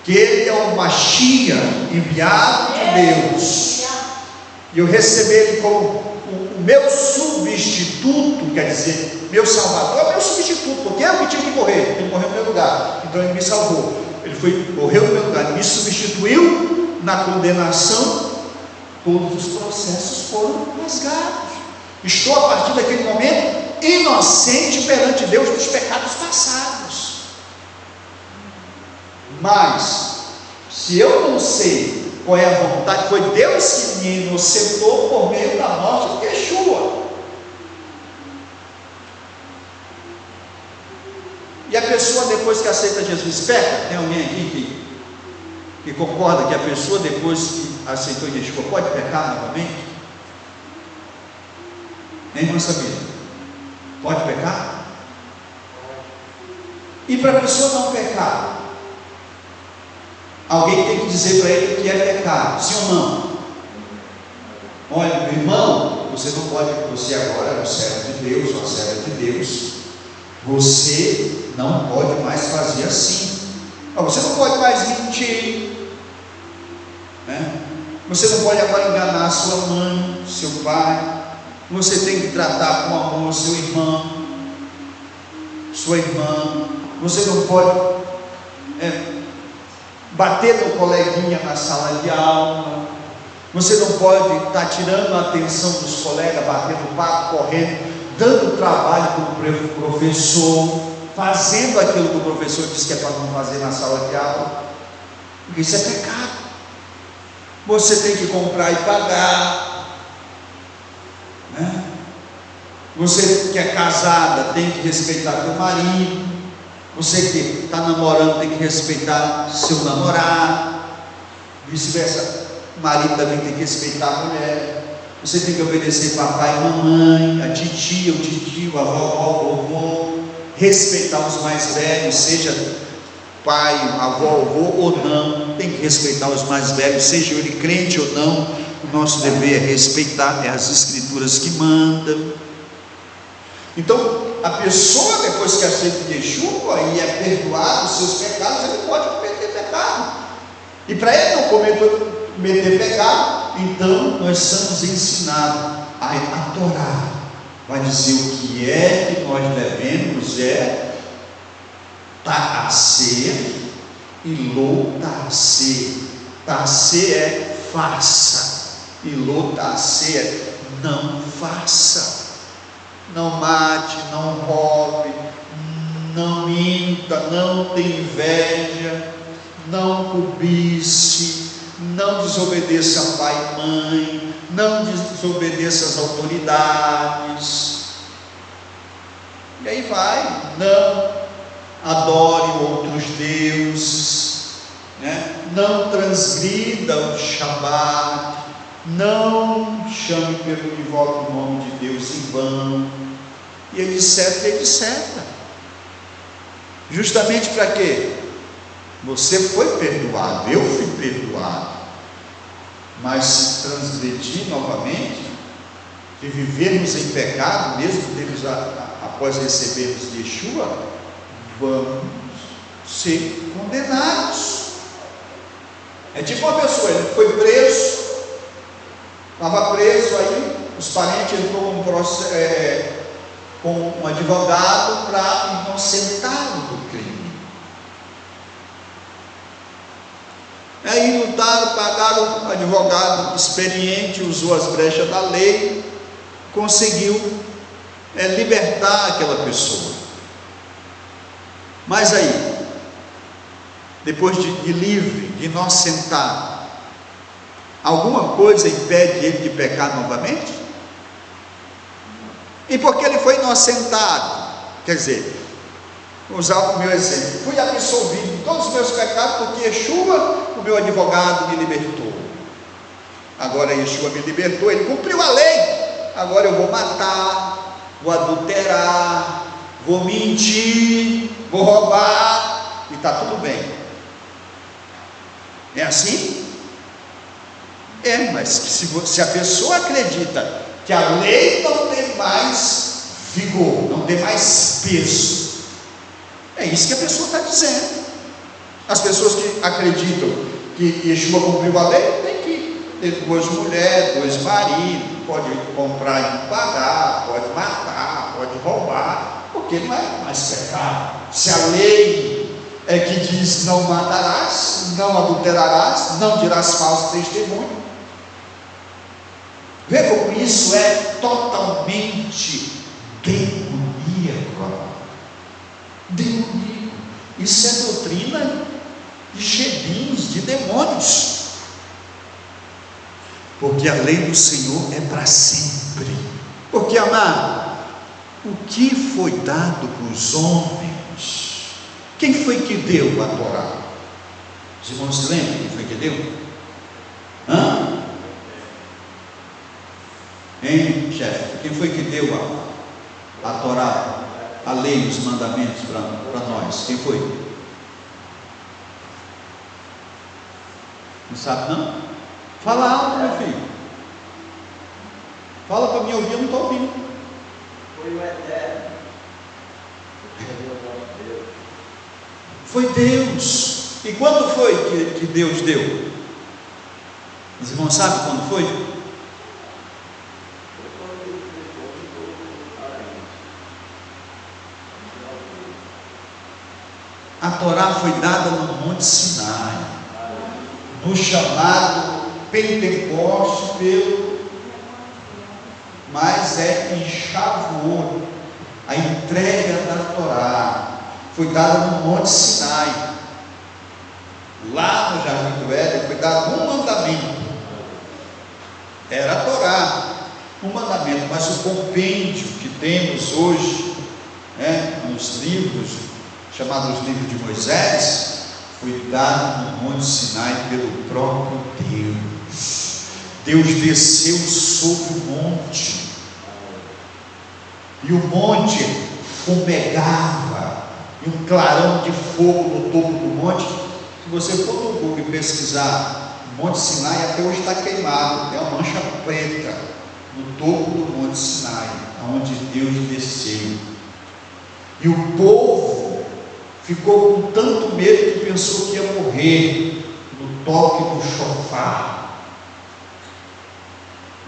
que Ele é o Mashiach enviado de Deus, e eu recebi Ele como o meu substituto, quer dizer, meu salvador é meu substituto, porque é o que tinha que morrer, Ele morreu no meu lugar, então Ele me salvou, Ele morreu no meu lugar, me substituiu na condenação, todos os processos foram rasgados. Estou a partir daquele momento inocente perante Deus dos pecados passados. Mas se eu não sei qual é a vontade, foi Deus que me inocentou por meio da morte de Yeshua. E a pessoa, depois que aceita Jesus, peca? Tem alguém aqui que concorda que a pessoa, depois que aceitou Yeshua, pode pecar novamente? Nem irmã Sabina, pode pecar? E para a pessoa não pecar, alguém tem que dizer para ele o que é pecado, sim ou não? Olha, meu irmão, você não pode, você agora é um servo de Deus, uma serva de Deus, você não pode mais fazer assim, você não pode mais mentir, né? Você não pode agora enganar sua mãe, seu pai, você tem que tratar com amor seu irmão, sua irmã, você não pode bater no coleguinha na sala de aula, você não pode estar tirando a atenção dos colegas, batendo papo, correndo, dando trabalho para o professor, fazendo aquilo que o professor disse que é para não fazer na sala de aula, porque isso é pecado. Você tem que comprar e pagar, né? Você que é casada tem que respeitar teu marido, você que está namorando tem que respeitar seu namorado, vice-versa, o marido também tem que respeitar a mulher, você tem que obedecer papai e mamãe, a titia, o tio, a avó, o vovô, respeitar os mais velhos, seja pai, avó, avô ou não, tem que respeitar os mais velhos, seja ele crente ou não, o nosso dever é respeitar, é as escrituras que mandam. Então, a pessoa, depois que aceita Yeshua e é perdoado os seus pecados, ele pode cometer pecado, e para ele não cometer pecado, então nós somos ensinados a Torá vai dizer o que é que nós devemos ta'aser e lo ta'aser. Ta'aser é faça, e lo ta'aser é não faça. Não mate, não roube, não minta, não tenha inveja, não cobice, não desobedeça a pai e mãe, não desobedeça as autoridades. E aí vai, não adore outros deuses, né? Não transgrida o Shabat, não chame pelo invoque o nome de Deus em vão, e etc. Justamente para quê? Você foi perdoado, eu fui perdoado, mas se transgredir novamente, e vivermos em pecado, mesmo após recebermos Yeshua, vamos ser condenados. É tipo uma pessoa, ele foi preso, estava preso, aí os parentes entrou com um advogado para inocentá-lo do crime. Aí lutaram, pagaram, o advogado experiente usou as brechas da lei, conseguiu é libertar aquela pessoa. Mas aí, depois de livre, de inocentado, alguma coisa impede ele de pecar novamente? E porque ele foi inocentado, quer dizer, vou usar o meu exemplo, fui absolvido de todos os meus pecados porque Yeshua, o meu advogado, me libertou. Agora Yeshua me libertou, ele cumpriu a lei. Agora eu vou matar, vou adulterar, vou mentir, vou roubar, e está tudo bem. É assim? É, mas se a pessoa acredita que a lei não tem mais vigor, não tem mais peso, é isso que a pessoa está dizendo. As pessoas que acreditam que Yeshua cumpriu a lei, tem que ter 2 mulheres, 2 maridos, pode comprar e não pagar, pode matar, pode roubar, porque não é mais pecado. Se a lei é que diz não matarás, não adulterarás, não dirás falso testemunho, vê como isso é totalmente demoníaco. Demoníaco. Isso é doutrina de chebins, de demônios. Porque a lei do Senhor é para sempre. Porque, amado, o que foi dado para os homens? Quem foi que deu a Torá? Os irmãos se lembram quem foi que deu? Hein, chefe? Quem foi que deu a Torá, a lei, os mandamentos para nós? Quem foi? Não sabe não? Fala alto, meu filho. Fala para mim ouvir, eu não estou ouvindo. Foi o Eterno. Foi Deus. E quando foi que Deus deu? Os irmãos sabem quando foi? A Torá foi dada no Monte Sinai, no chamado Pentecostes, mas é em Shavuot. A entrega da Torá foi dada no Monte Sinai. Lá no Jardim do Éden foi dado um mandamento. Era a Torá, um mandamento, mas o compêndio que temos hoje, nos livros, chamados livros de Moisés, foi dado no Monte Sinai pelo próprio Deus. Deus desceu sobre o monte, e o monte fumegava, e um clarão de fogo no topo do monte. Se você for no Google e pesquisar, o Monte Sinai até hoje está queimado, tem uma mancha preta no topo do Monte Sinai, aonde Deus desceu. E o povo ficou com tanto medo que pensou que ia morrer no toque do chofar.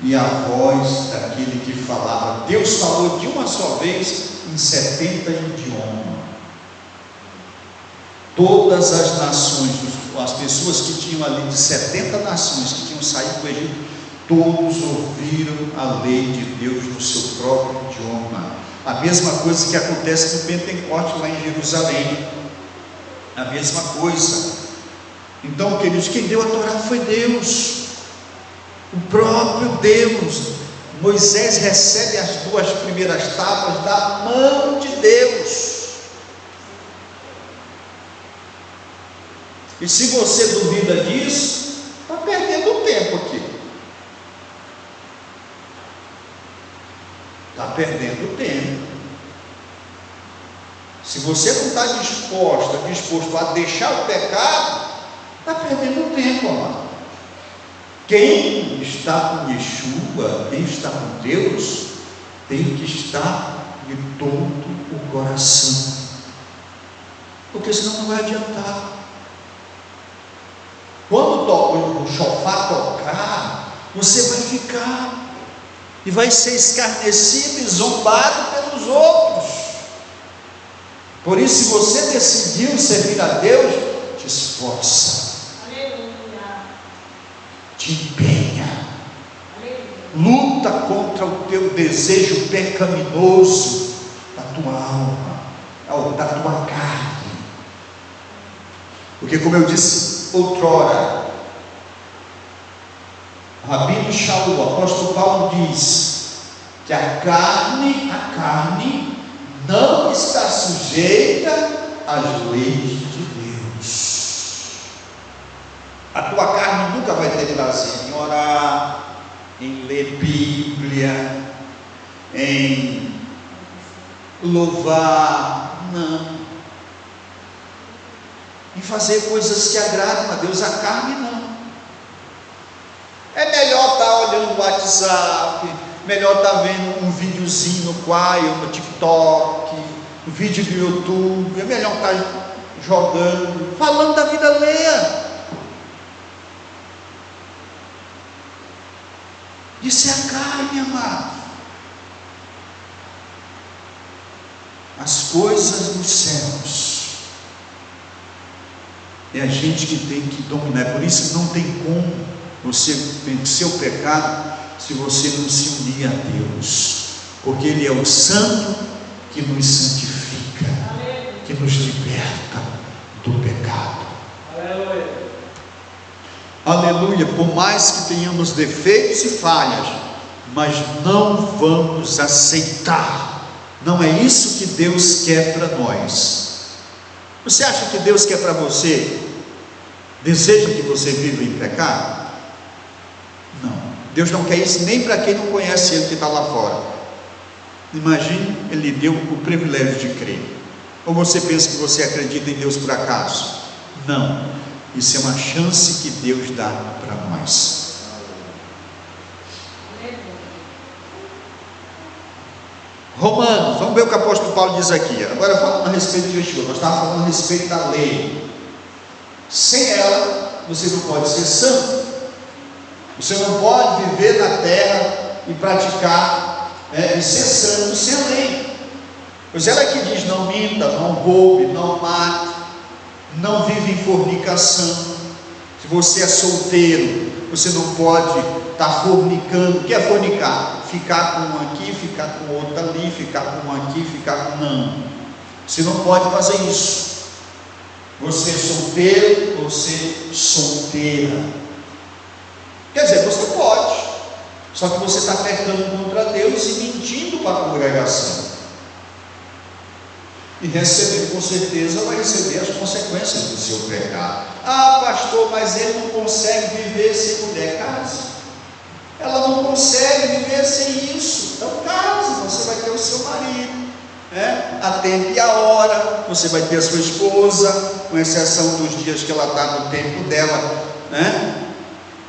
E a voz daquele que falava, Deus falou de uma só vez em 70 idiomas. Todas as nações, as pessoas que tinham ali de 70 nações que tinham saído do Egito, todos ouviram a lei de Deus no seu próprio idioma. A mesma coisa que acontece no Pentecostes lá em Jerusalém. A mesma coisa. Então, queridos, quem deu a Torá foi Deus, o próprio Deus. Moisés recebe as 2 primeiras tábuas da mão de Deus. E se você duvida disso, está perdendo tempo aqui. Está perdendo tempo. Se você não está disposto a deixar o pecado, está perdendo tempo, amado. Quem está com Yeshua, quem está com Deus, tem que estar de todo o coração, porque senão não vai adiantar. Quando o chofar tocar, você vai ficar e vai ser escarnecido e zombado pelos outros. Por isso, se você decidiu servir a Deus, te esforça, Aleluia. te empenha, Aleluia. luta contra o teu desejo pecaminoso da tua alma, da tua carne. Porque, como eu disse outrora, Rabino Shaul, o apóstolo Paulo diz que a carne não está sujeita às leis de Deus. A tua carne nunca vai ter prazer em orar, em ler Bíblia, em louvar, não. Em fazer coisas que agradam a Deus. A carne não. É melhor estar olhando o WhatsApp, melhor estar vendo um videozinho no Quai, no TikTok, um vídeo do YouTube, é melhor estar jogando, falando da vida alheia. Isso é a carne, amado. As coisas dos céus é a gente que tem que dominar. Por isso não tem como você vencer o pecado se você não se unir a Deus, porque Ele é o santo que nos santifica, que nos liberta do pecado. Aleluia. Aleluia. Por mais que tenhamos defeitos e falhas, mas não vamos aceitar. Não é isso que Deus quer para nós. Você acha que Deus quer para você? Deseja que você viva em pecado? Não. Deus não quer isso nem para quem não conhece Ele, que está lá fora. Imagine, Ele deu o privilégio de crer. Ou você pensa que você acredita em Deus por acaso? Não. Isso é uma chance que Deus dá para nós. Romanos, vamos ver o que o apóstolo Paulo diz aqui. Agora falando a respeito de Yeshua, nós estávamos falando a respeito da lei. Sem ela, você não pode ser santo. Você não pode viver na terra e praticar, e ser santo sem a lei. Pois ela que diz: não minta, não roube, não mate, não vive em fornicação. Se você é solteiro, você não pode estar fornicando. O que é fornicar? Ficar com um aqui, ficar com outro ali, ficar com um aqui, ficar com... Não, você não pode fazer isso. Você é solteiro, você solteira. Quer dizer, você pode, só que você está pecando contra Deus e mentindo para a congregação. E receber, com certeza, vai receber as consequências do seu pecado. Ah, pastor, mas ele não consegue viver sem mulher. Case. Ela não consegue viver sem isso. Então case, você vai ter o seu marido, a tempo e a hora. Você vai ter a sua esposa, com exceção dos dias que ela está no tempo dela,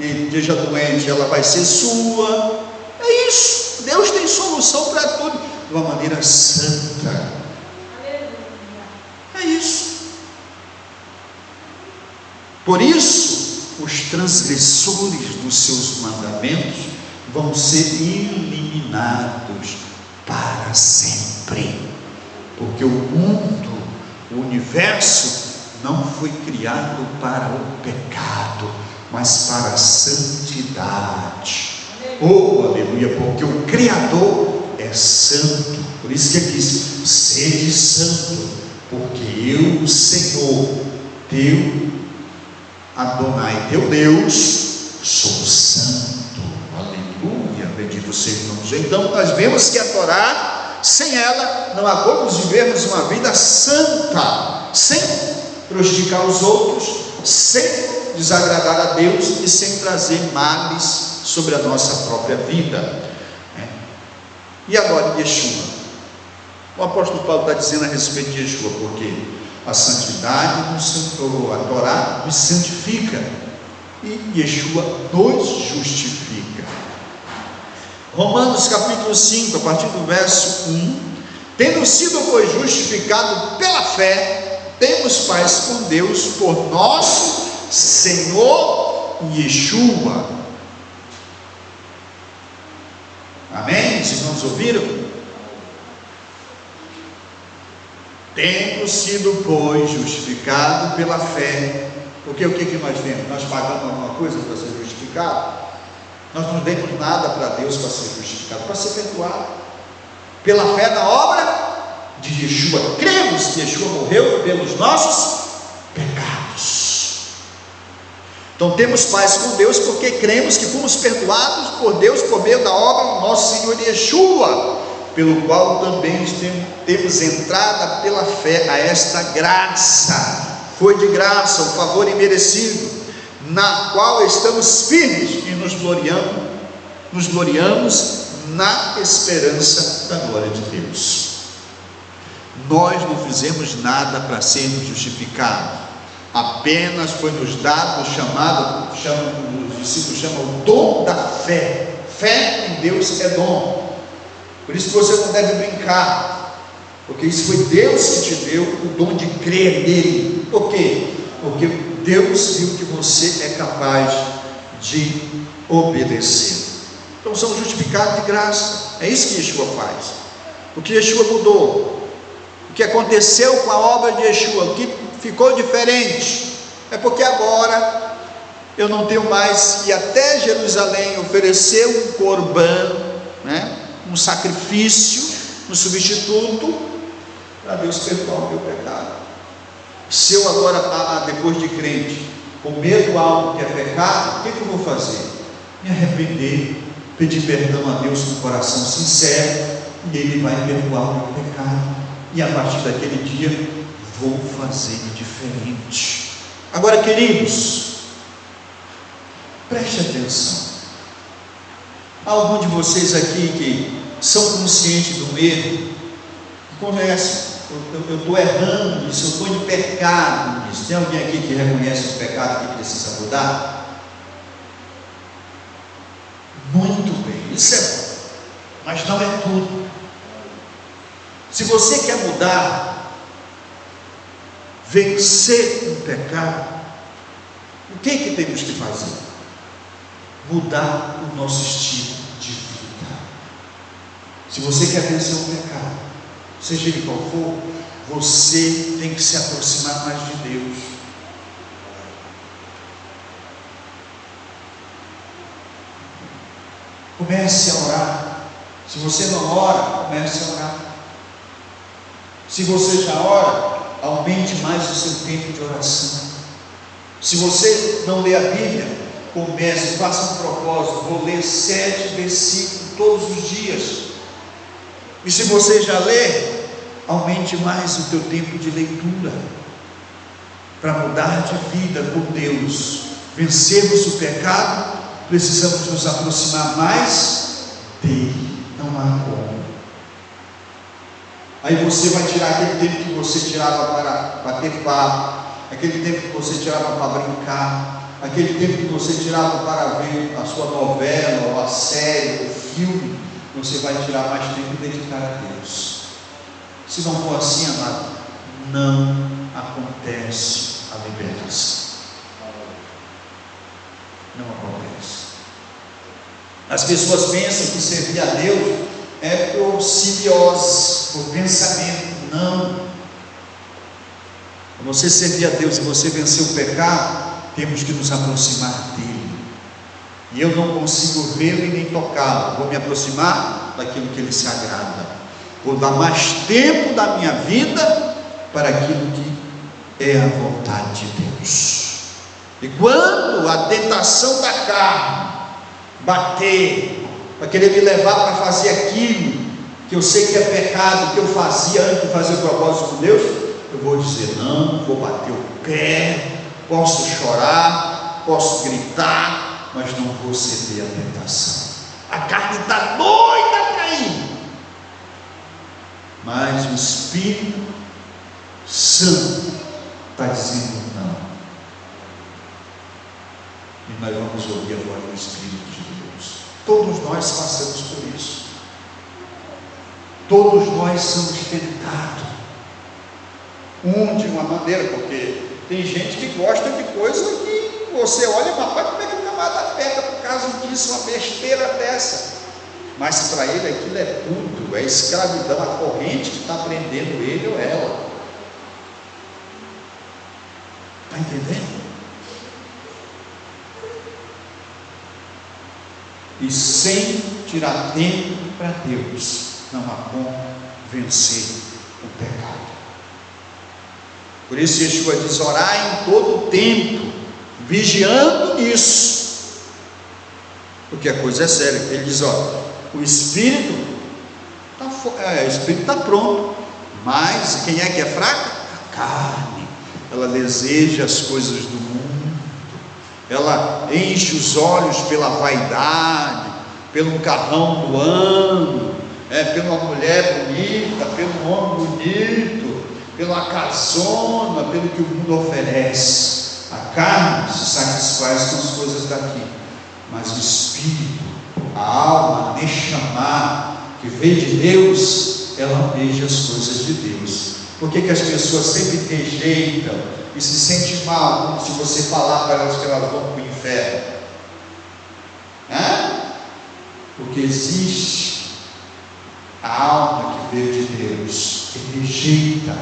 e esteja doente, ela vai ser sua. É isso. Deus tem solução para tudo, de uma maneira santa. É isso. Por isso, os transgressores dos seus mandamentos vão ser eliminados para sempre, porque o mundo, o universo, não foi criado para o pecado, mas para a santidade. Oh, aleluia, porque o Criador é santo. Por isso que ele diz: sede santo, porque eu, o Senhor, teu Adonai, teu Deus, sou santo. Aleluia, bendito seja o nome de Deus. Então nós vemos que a Torá, sem ela, não há como vivermos uma vida santa, sem prejudicar os outros, sem desagradar a Deus e sem trazer males sobre a nossa própria vida. E agora, Yeshua. O apóstolo Paulo está dizendo a respeito de Yeshua, porque a santidade, a Torá nos santifica e Yeshua nos justifica. Romanos capítulo 5, a partir do verso 1: tendo sido, pois, justificado pela fé, temos paz com Deus por nosso Senhor Yeshua. Amém? Os irmãos ouviram? Tendo sido, pois, justificado pela fé. Porque o que nós temos? Nós pagamos alguma coisa para ser justificado? Nós não demos nada para Deus para ser justificado, para ser perdoado. Pela fé na obra de Yeshua. Cremos que Yeshua morreu pelos nossos pecados. Então temos paz com Deus porque cremos que fomos perdoados por Deus por meio da obra do nosso Senhor Yeshua, pelo qual também temos entrada pela fé a esta graça. Foi de graça, um favor imerecido, na qual estamos firmes e nos gloriamos na esperança da glória de Deus. Nós não fizemos nada para sermos justificados, apenas foi nos dado o chamado, os discípulos chamam o dom da fé. Fé em Deus é dom. Por isso que você não deve brincar, porque isso foi Deus que te deu o dom de crer nele. Por quê? Porque Deus viu que você é capaz de obedecer. Então somos justificados de graça. É isso que Yeshua faz. O que Yeshua mudou, o que aconteceu com a obra de Yeshua, o que ficou diferente, é porque agora eu não tenho mais que ir até Jerusalém oferecer um corban, um sacrifício, um substituto, para Deus perdoar o meu pecado. Se eu agora, depois de crente, cometo algo que é pecado, o que eu vou fazer? Me arrepender, pedir perdão a Deus com coração sincero, e Ele vai perdoar o meu pecado, e a partir daquele dia vou fazer diferente. Agora, queridos, preste atenção. Há algum de vocês aqui que são conscientes do erro, que conhecem, eu estou errando nisso, eu estou em pecado nisso. Tem alguém aqui que reconhece o pecado que precisa mudar? Muito bem, isso é bom, mas não é tudo. Se você quer mudar, vencer o pecado, o que temos que fazer? Mudar o nosso estilo de vida. Se você quer vencer o pecado, seja ele qual for, você tem que se aproximar mais de Deus. Comece a orar. Se você não ora, comece a orar. Se você já ora, aumente mais o seu tempo de oração. Se você não lê a Bíblia, comece, faça um propósito, vou ler 7 versículos todos os dias. E se você já lê, aumente mais o teu tempo de leitura, para mudar de vida por Deus. Vencermos o pecado, precisamos nos aproximar mais dele, não há como. Aí você vai tirar aquele tempo que você tirava para bater papo, aquele tempo que você tirava para brincar, aquele tempo que você tirava para ver a sua novela, ou a série, o filme, você vai tirar mais tempo e dedicar a Deus. Se não for assim, amado, não acontece a libertação. Não acontece. As pessoas pensam que servir a Deus é por simbiose, por pensamento. Não. Para você servir a Deus e você vencer o pecado, temos que nos aproximar dele. E eu não consigo vê-lo e nem tocá-lo. Vou me aproximar daquilo que ele se agrada. Vou dar mais tempo da minha vida para aquilo que é a vontade de Deus. E quando a tentação da carne bater, para querer me levar para fazer aquilo que eu sei que é pecado, que eu fazia antes de fazer o propósito com Deus, eu vou dizer não, vou bater o pé, posso chorar, posso gritar, mas não vou ceder à tentação. A carne está doida para ir, mas o Espírito Santo está dizendo não. E nós vamos ouvir a voz do Espírito de Deus. Todos nós passamos por isso. Todos nós somos tentados. De uma maneira, porque tem gente que gosta de coisa que você olha, papai, como é que o camarada pega por causa disso, uma besteira dessa? Mas para ele aquilo é tudo, é escravidão, a corrente que está prendendo ele ou ela. Está entendendo? e sem tirar tempo para Deus, não há como vencer o pecado. Por isso Yeshua diz: orai em todo o tempo, vigiando nisso, porque a coisa é séria. Ele diz: ó, o espírito está pronto, mas quem é que é fraca? A carne. Ela deseja as coisas do mundo, ela enche os olhos pela vaidade, pelo carrão do ano, pela mulher bonita, pelo homem bonito, pela casona, pelo que o mundo oferece. A carne se satisfaz com as coisas daqui, mas o espírito, a alma, a Neshama, que vem de Deus, ela almeja as coisas de Deus. Por que as pessoas sempre rejeitam e se sentem mal como se você falar para elas que elas vão para o inferno? Porque existe a alma que veio de Deus, que rejeita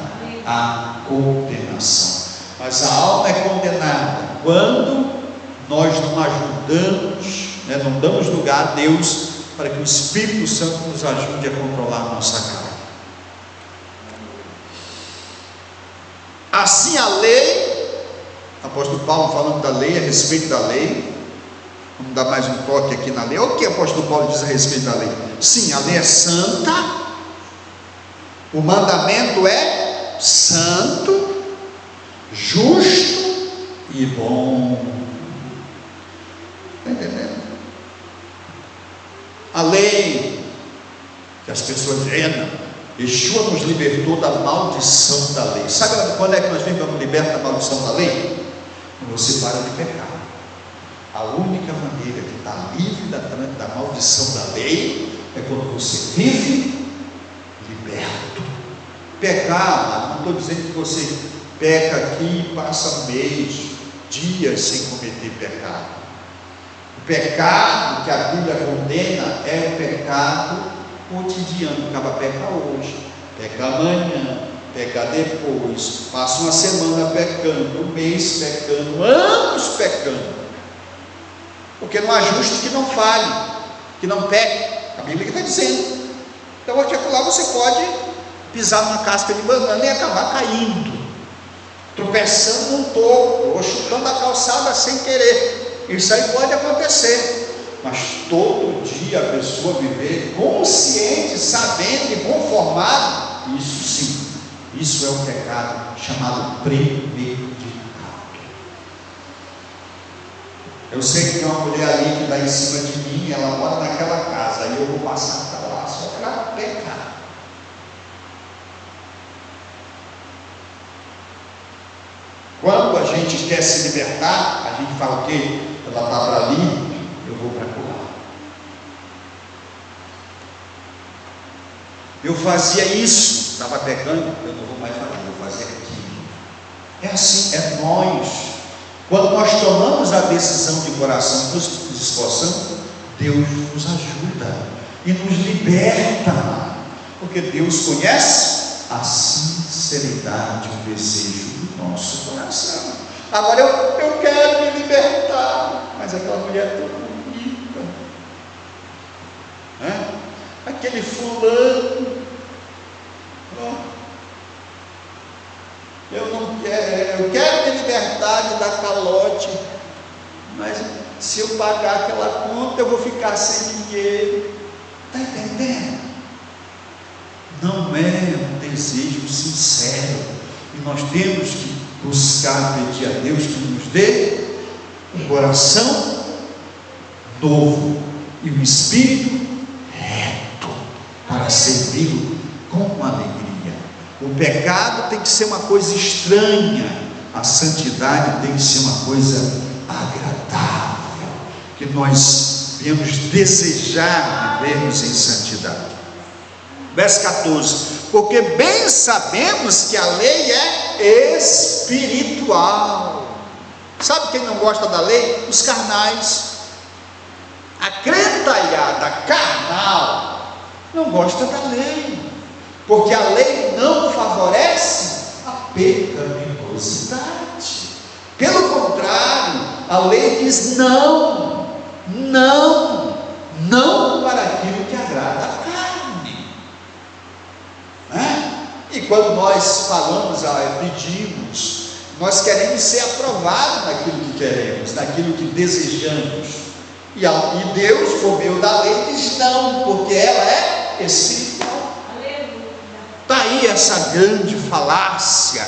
a condenação. Mas a alma é condenada quando nós não ajudamos, não damos lugar a Deus para que o Espírito Santo nos ajude a controlar a nossa carne. Assim a lei, apóstolo Paulo falando da lei, a respeito da lei, vamos dar mais um toque aqui na lei. Olha o que o apóstolo Paulo diz a respeito da lei. Sim, a lei é santa, o mandamento é santo, justo e bom. Está entendendo? A lei, que as pessoas dizem, Yeshua nos libertou da maldição da lei. Sabe quando é que nós vivemos libertos da maldição da lei? Quando você para de pecar. A única maneira de estar livre da maldição da lei é quando você vive liberto. Pecar, não estou dizendo que você peca aqui e passa mês, dias sem cometer pecado. O pecado que a Bíblia condena é o pecado cotidiano. Acaba pecar hoje, peca amanhã, peca depois, passa uma semana pecando, um mês pecando, anos pecando, porque não há justo que não fale, que não peque. A Bíblia está dizendo. Então aqui lá você pode pisar numa casca de banana e acabar caindo, tropeçando num toco, ou chutando a calçada sem querer. Isso aí pode acontecer. Mas todo dia a pessoa viver consciente, sabendo e conformado, isso sim, isso é um pecado chamado premeditado. Eu sei que tem uma mulher ali que está em cima de mim, ela mora naquela casa, aí eu vou passar para lá só para pecar. Quando a gente quer se libertar, a gente fala o quê? Ela está para ali, eu vou para lá. Eu fazia isso, estava pecando, eu não vou mais fazer, eu vou fazer aquilo. É assim, é nós. Quando nós tomamos a decisão de coração, nos esforçamos, Deus nos ajuda e nos liberta, porque Deus conhece a sinceridade, o desejo do nosso coração. Agora eu quero me libertar, mas aquela mulher é tão bonita, aquele fulano, eu quero me libertar de dar calote, mas se eu pagar aquela conta eu vou ficar sem dinheiro. Está entendendo? Não é um desejo sincero, e nós temos que buscar, pedir a Deus que nos dê um coração novo e um espírito reto para servi-lo com alegria. O pecado tem que ser uma coisa estranha, a santidade tem que ser uma coisa agradável, que nós viemos desejar vivermos em santidade. Verso 14: porque bem sabemos que a lei é espiritual. Sabe quem não gosta da lei? Os carnais. A crentalhada carnal não gosta da lei, porque a lei não favorece a pecaminosidade. Pelo contrário, a lei diz não, não, quando nós falamos, pedimos, nós queremos ser aprovados naquilo que queremos, naquilo que desejamos. E Deus, por meio da lei, diz não, porque ela é espiritual. Está aí essa grande falácia,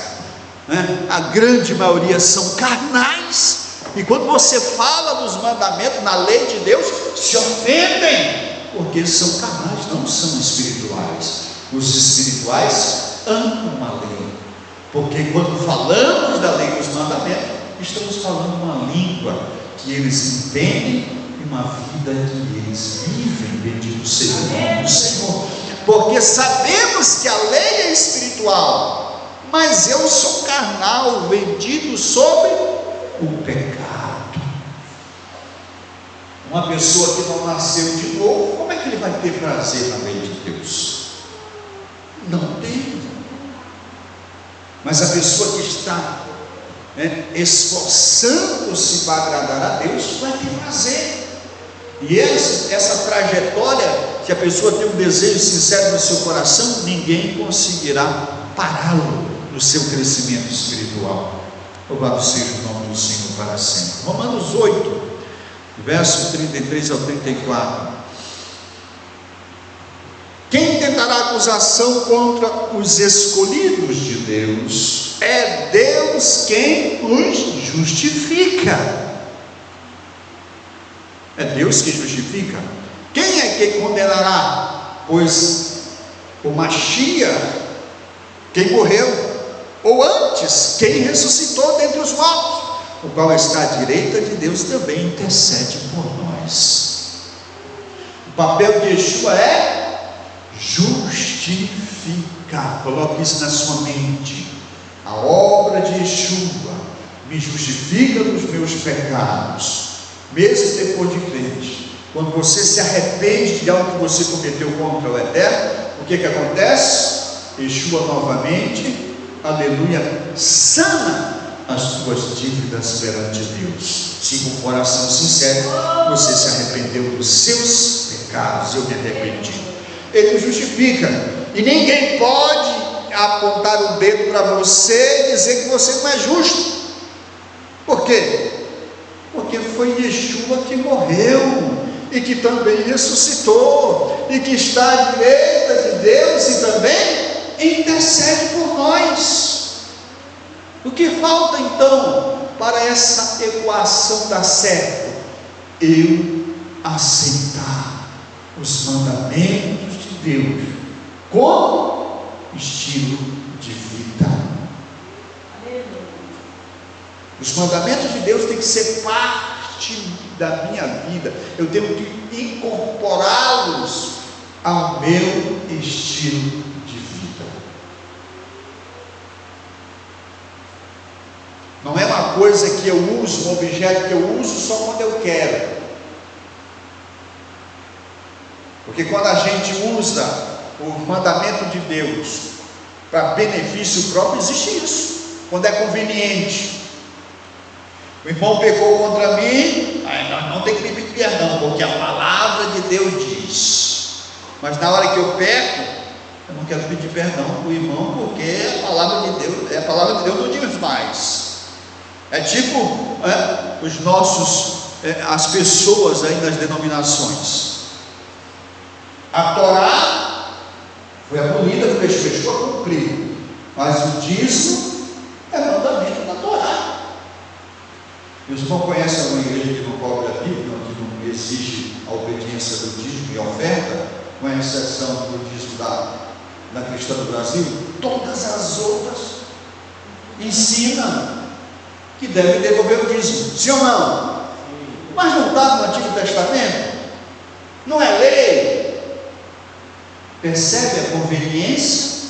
né? A grande maioria são carnais, e quando você fala dos mandamentos na lei de Deus, se ofendem, porque são carnais, não são espirituais. Os espirituais amam a lei, porque quando falamos da lei dos mandamentos, estamos falando uma língua que eles entendem e uma vida que eles vivem. Bendito seja o nome do Senhor, porque sabemos que a lei é espiritual, mas eu sou carnal, vendido sobre o pecado. Uma pessoa que não nasceu de novo, como é que ele vai ter prazer na lei de Deus? Não tem. Mas a pessoa que está esforçando-se para agradar a Deus, vai ter prazer. E essa trajetória, se a pessoa tem um desejo sincero no seu coração, ninguém conseguirá pará-lo no seu crescimento espiritual. Louvado seja o nome do Senhor para sempre. Romanos 8, verso 33 ao 34. Quem tentará acusação contra os escolhidos de Deus? É Deus quem os justifica. É Deus que justifica. Quem é que condenará? Pois o Mashiach, quem morreu, ou antes, quem ressuscitou dentre os mortos, o qual está à direita de Deus, também intercede por nós. O papel de Yeshua é justificar. Coloque isso na sua mente. A obra de Yeshua me justifica dos meus pecados, mesmo depois de crente. Quando você se arrepende de algo que você cometeu contra o Eterno, o que acontece? Yeshua novamente, aleluia, sana as suas dívidas perante Deus. Se com o coração sincero você se arrependeu dos seus pecados, eu me arrependi, Ele justifica. E ninguém pode apontar o dedo para você e dizer que você não é justo. Por quê? Porque foi Yeshua que morreu e que também ressuscitou e que está à direita de Deus e também intercede por nós. O que falta então para essa equação dar certo? Eu aceitar os mandamentos de Deus como estilo de vida. Os mandamentos de Deus têm que ser parte da minha vida. Eu tenho que incorporá-los ao meu estilo de vida. Não é uma coisa que eu uso, um objeto que eu uso só quando eu quero. Porque quando a gente usa o mandamento de Deus para benefício próprio, existe isso. Quando é conveniente. O irmão pecou contra mim, não tem que me pedir perdão, porque a palavra de Deus diz. Mas na hora que eu peco, eu não quero pedir perdão para o irmão, porque a palavra de Deus não diz mais. É tipo as pessoas aí das denominações. A Torá foi abolida, porque Yeshua cumpriu, mas o dízimo é mandamento da Torá. Os irmãos conhecem uma igreja que não cobra a Bíblia, que não exige a obediência do dízimo e oferta, com a exceção do dízimo da Cristã do Brasil? Todas as outras ensinam que deve devolver o dízimo, sim ou não? Mas não está no Antigo Testamento? Não é lei? Percebe a conveniência?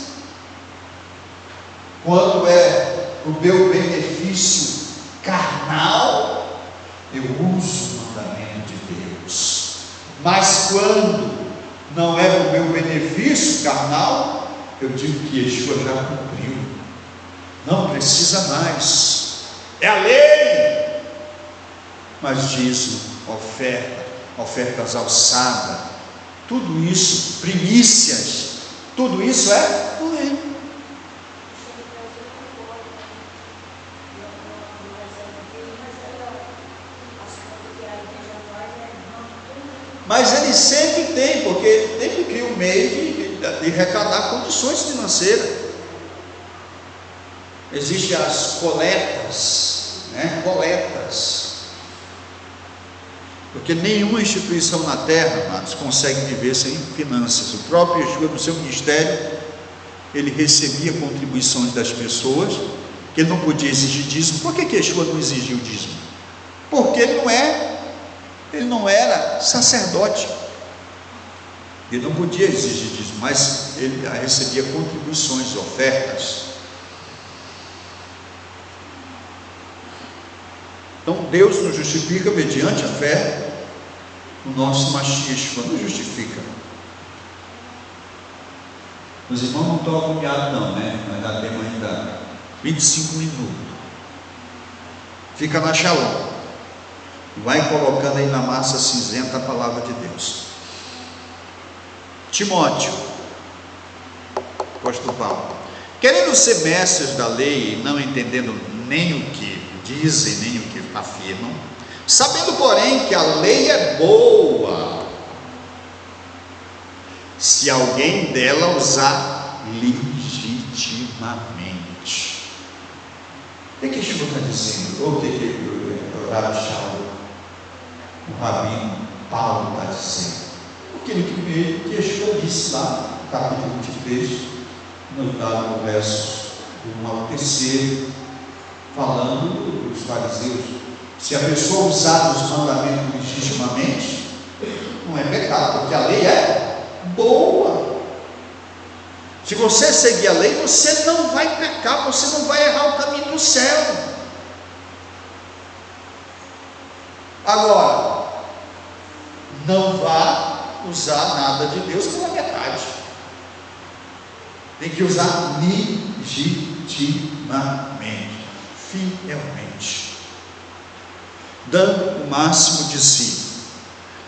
Quando é o meu benefício carnal, eu uso o mandamento de Deus. Mas quando não é o meu benefício carnal, eu digo que Yeshua já cumpriu, não precisa mais. É a lei. Mas dízimo, ofertas alçadas, tudo isso, primícias, tudo isso é lei. ele sempre tem, porque ele sempre cria um meio de arrecadar condições financeiras. Existem as coletas, né? Coletas. Porque nenhuma instituição na terra, amados, consegue viver sem finanças. O próprio Yeshua, no seu ministério, ele recebia contribuições das pessoas, que ele não podia exigir dízimo. Por que Yeshua não exigiu dízimo? Porque ele não era sacerdote. Ele não podia exigir dízimo, mas ele recebia contribuições, ofertas. Então Deus nos justifica mediante a fé. O nosso Mashiach nos justifica. Os irmãos não estão agoniados não, né? Nós ainda temos ainda 25 minutos. Fica na Shalom. Vai colocando aí na massa cinzenta a palavra de Deus. Timóteo, apóstolo Paulo, querendo ser mestres da lei e não entendendo nem o que dizem, nem o que afirmam, sabendo porém que a lei é boa, se alguém dela usar legitimamente. O que Yeshua está dizendo? Ou o que o rabino Paulo está dizendo? Aquilo que Yeshua disse lá no capítulo 23, no verso 1 ao 3, falando dos fariseus. Se a pessoa usar os mandamentos legitimamente, não é pecado, porque a lei é boa. Se você seguir a lei, você não vai pecar, você não vai errar o caminho do céu. Agora, não vá usar nada de Deus pela metade. Tem que usar legitimamente, fielmente, dando o máximo de si,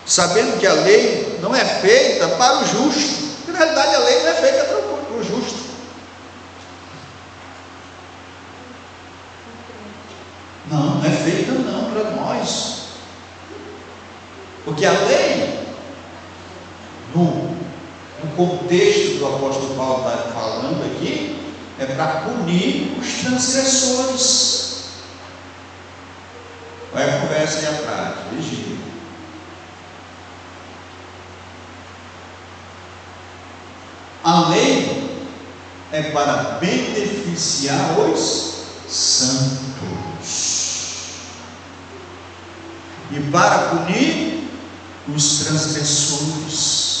sabendo que a lei não é feita para o justo. Na realidade, a lei não é feita para o justo. Não é feita não para nós, porque a lei, no contexto que o apóstolo Paulo está falando aqui, é para punir os transgressores. Vai a conversa e a prática, vigia. A lei é para beneficiar os santos e para punir os transgressores.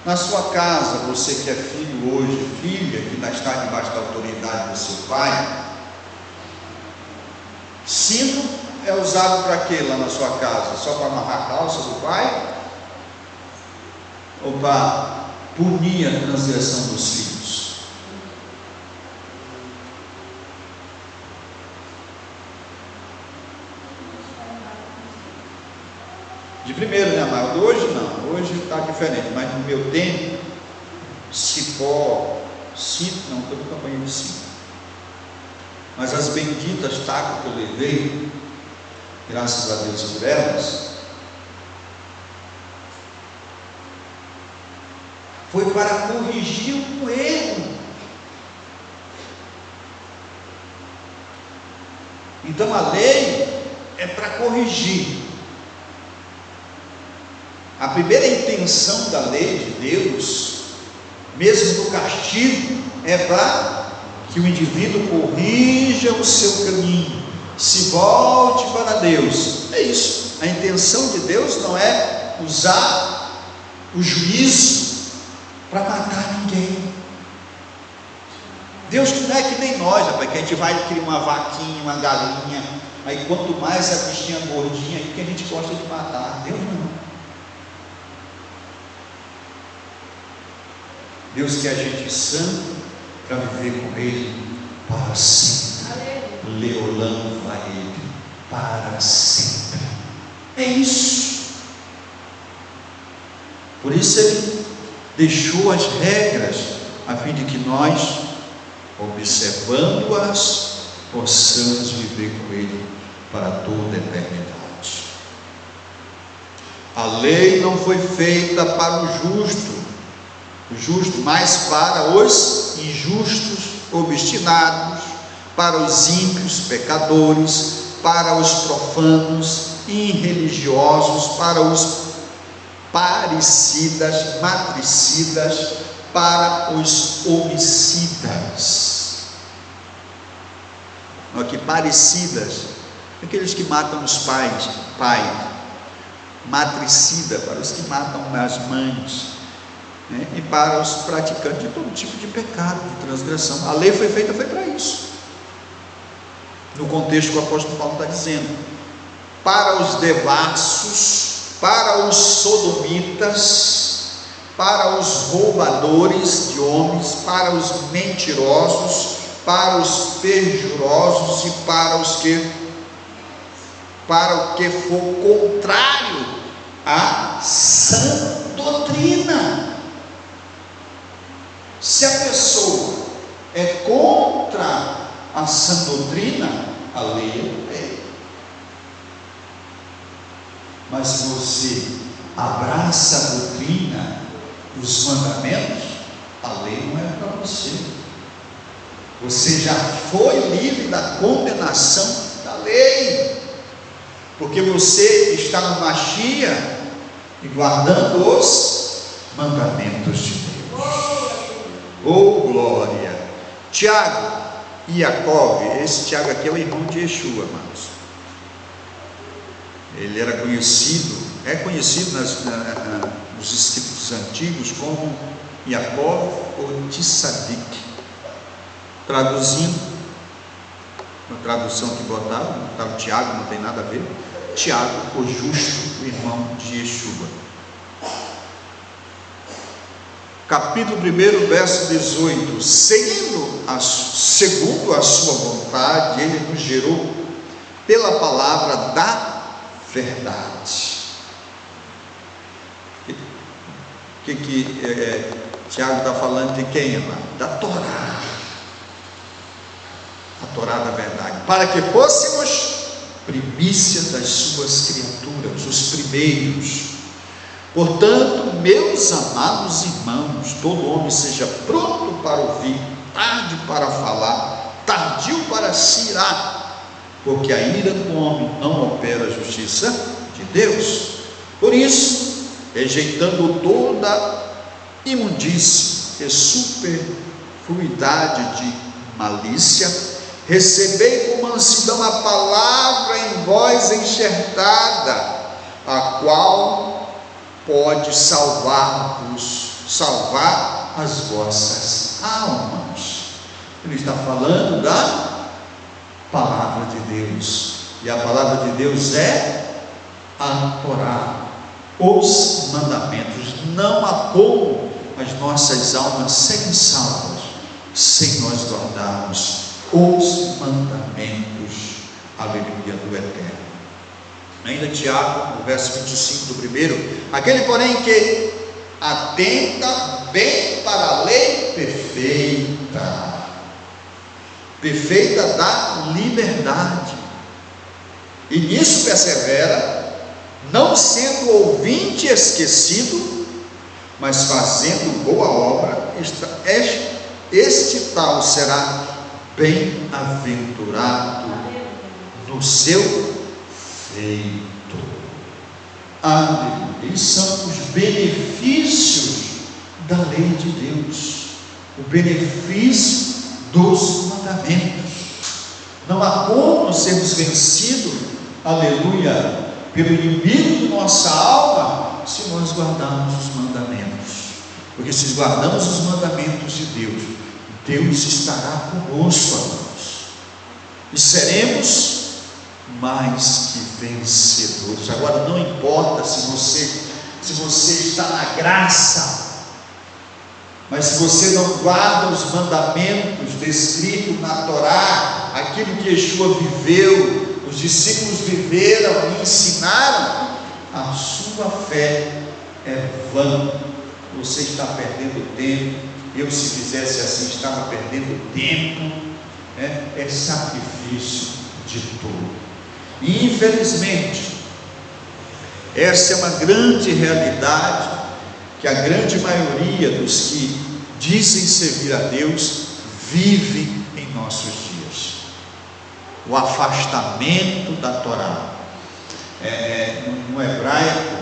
Na sua casa, você que é filho hoje, filha, que ainda está debaixo da autoridade do seu pai, cinto é usado para quê lá na sua casa? Só para amarrar a calça do pai? Ou para punir a transgressão dos filhos? De primeiro, né, amado? Hoje não, hoje está diferente, mas no meu tempo, cipó, cinto, não, todo tamanho de cinto. Mas as benditas tacas que eu levei, graças a Deus por elas, foi para corrigir o erro. Então a lei é para corrigir. A primeira intenção da lei de Deus, mesmo no castigo, é para que o indivíduo corrija o seu caminho, se volte para Deus. É isso. A intenção de Deus não é usar o juízo para matar ninguém. Deus não é que nem nós, rapaz, que a gente vai criar uma vaquinha, uma galinha, aí quanto mais a bichinha gordinha, aí que a gente gosta de matar. Deus não. Deus quer a gente santo para viver com Ele para sempre. Leolam vai Ele para sempre. É isso. Por isso Ele deixou as regras, a fim de que nós, observando-as, possamos viver com Ele para toda a eternidade. A lei não foi feita para o justo, mas para os injustos, obstinados, para os ímpios, pecadores, para os profanos, irreligiosos, para os parricidas, matricidas, para os homicidas. Aqui, parricidas, aqueles que matam os pais, matricida, para os que matam as mães, né? E para os praticantes de todo tipo de pecado, de transgressão. A lei foi feita para isso, no contexto que o apóstolo Paulo está dizendo. Para os devassos, para os sodomitas, para os roubadores de homens, para os mentirosos, para os perjurosos e para o que for contrário à sã doutrina. Se a pessoa é contra a sã doutrina, a lei é lei. Mas se você abraça a doutrina, os mandamentos, a lei não é para você. Você já foi livre da condenação da lei, porque você está no Machia e guardando os mandamentos de Deus. Oh, glória! Tiago e Jacob, esse Tiago aqui é o irmão de Yeshua, amados. Ele era conhecido, é conhecido nos escritos antigos como Jacob ou Tissadik. Traduzindo, na tradução que botaram, o Tiago não tem nada a ver. Tiago, o justo, o irmão de Yeshua. Capítulo 1, verso 18. Segundo a sua vontade, ele nos gerou pela palavra da verdade. Tiago está falando de quem, amado? Da Torá. A Torá da verdade, para que fôssemos primícia das suas criaturas, os primeiros. Portanto, meus amados irmãos, todo homem seja pronto para ouvir, tarde para falar, tardio para se irar, porque a ira do homem não opera a justiça de Deus. Por isso, rejeitando toda imundície e superfluidade de malícia, recebei com mansidão a palavra em vós enxertada, a qual pode salvar as vossas almas. Ele está falando da palavra de Deus, e a palavra de Deus é a Torá, os mandamentos. Não há como as nossas almas serem salvas sem nós guardarmos os mandamentos, aleluia, do Eterno. Ainda Tiago, no verso 25 do primeiro: aquele porém que atenta bem para a lei perfeita da liberdade, e nisso persevera, não sendo ouvinte esquecido, mas fazendo boa obra, este tal será bem-aventurado no seu feito. Aleluia. E são os benefícios da lei de Deus, o benefício dos mandamentos. Não há como sermos vencidos, aleluia, pelo inimigo de nossa alma, se nós guardarmos os mandamentos. Porque se guardamos os mandamentos de Deus, Deus estará conosco, amados, e seremos mais que vencedores. Agora, não importa se você está na graça, mas se você não guarda os mandamentos descritos na Torá, aquilo que Yeshua viveu, os discípulos viveram e ensinaram, a sua fé é vã. Você está perdendo tempo. Eu, se fizesse assim, estava perdendo tempo, né? É sacrifício de tudo. E infelizmente, Essa é uma grande realidade que a grande maioria dos que dizem servir a Deus vive em nossos dias. O afastamento da Torá. No hebraico,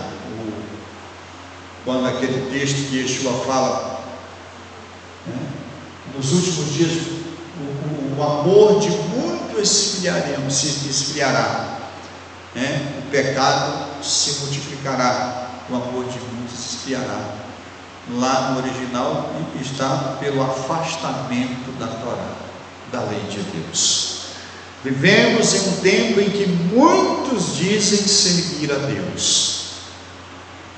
quando aquele texto que Yeshua fala, nos últimos dias o amor de muito se esfriará, o pecado se multiplicará, o amor de muitos se esfriará. Lá no original está pelo afastamento da Torá, da lei de Deus. Vivemos em um tempo em que muitos dizem servir a Deus,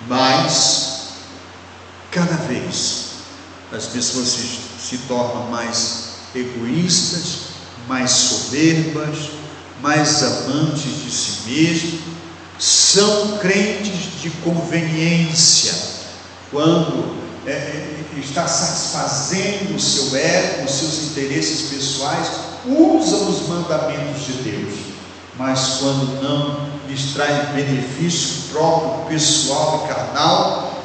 mas cada vez as pessoas se tornam mais egoístas, mais soberbas, mais amantes de si mesmos, são crentes de conveniência. Quando está satisfazendo o seu ego, os seus interesses pessoais, usam os mandamentos de Deus, mas quando não lhes traz benefício próprio, pessoal e carnal,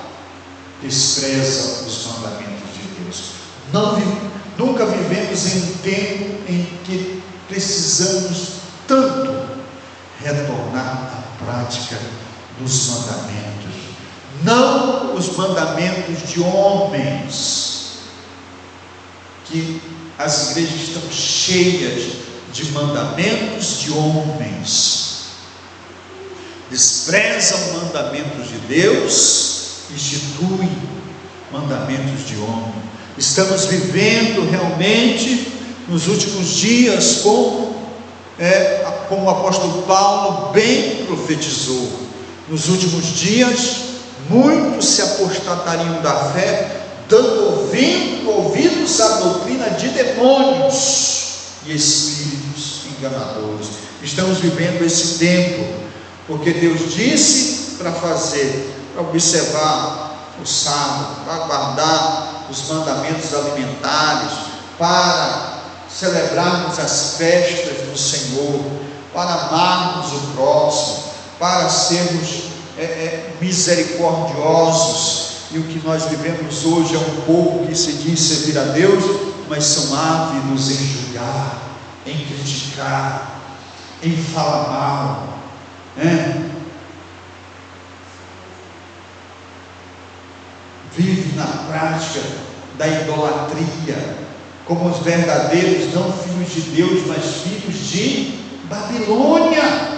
despreza os mandamentos de Deus. Nunca vivemos em um tempo em que precisamos tanto retornar à prática dos mandamentos, não os mandamentos de homens, que as igrejas estão cheias de mandamentos de homens, desprezam mandamentos de Deus, instituem mandamentos de homem. Estamos vivendo realmente nos últimos dias como o apóstolo Paulo bem profetizou. Nos últimos dias muitos se apostatariam da fé, dando ouvidos à doutrina de demônios e espíritos enganadores. Estamos vivendo esse tempo, porque Deus disse para observar o sábado, para guardar os mandamentos alimentares, para celebrarmos as festas do Senhor, para amarmos o próximo, para sermos misericordiosos. E o que nós vivemos hoje é um povo que se diz servir a Deus, mas são ávidos em julgar, em criticar, em falar mal, vive na prática da idolatria, como os verdadeiros, não filhos de Deus, mas filhos de Babilônia,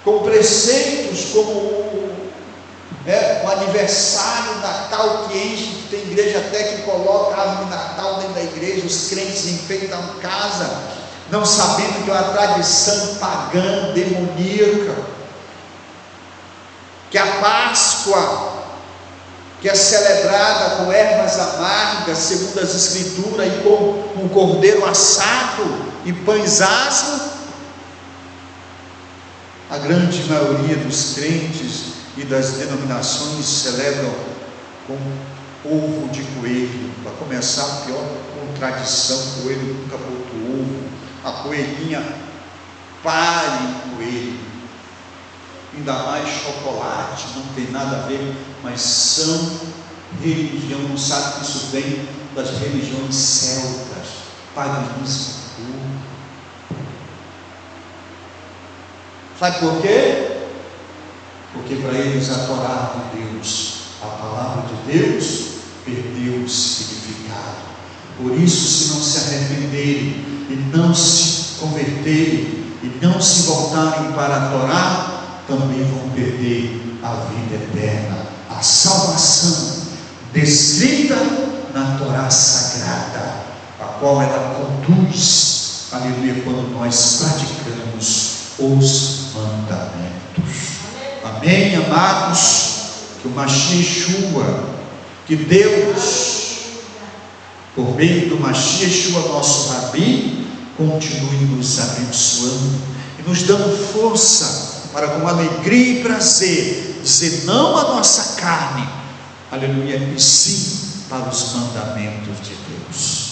com preceitos como o aniversário, o Natal que enche, tem igreja até que coloca a árvore de Natal dentro da igreja, os crentes enfeitam casa, não sabendo que é uma tradição pagã, demoníaca, que a Páscoa, que é celebrada com ervas amargas, segundo as Escrituras, e com um cordeiro assado e pães asmos, a grande maioria dos crentes e das denominações celebram com ovo de coelho. Para começar, a pior contradição: o coelho nunca botou ovo, a coelhinha pare o coelho, ainda mais chocolate, não tem nada a ver, mas são religião, não sabe que isso vem das religiões celtas, paganismo puro. Sabe por quê? Porque para eles a Torá de Deus, a palavra de Deus, perdeu o significado. Por isso, se não se arrependerem e não se converterem e não se voltarem para a Torá, também vão perder a vida eterna, a salvação descrita na Torá sagrada, a qual ela conduz, aleluia, quando nós praticamos os mandamentos. Amém, amados? Que o Mashiach Yeshua, que Deus, por meio do Mashiach Yeshua, nosso Rabi, continue nos abençoando e nos dando força para, com alegria e prazer, dizer não à nossa carne, aleluia, e sim para os mandamentos de Deus.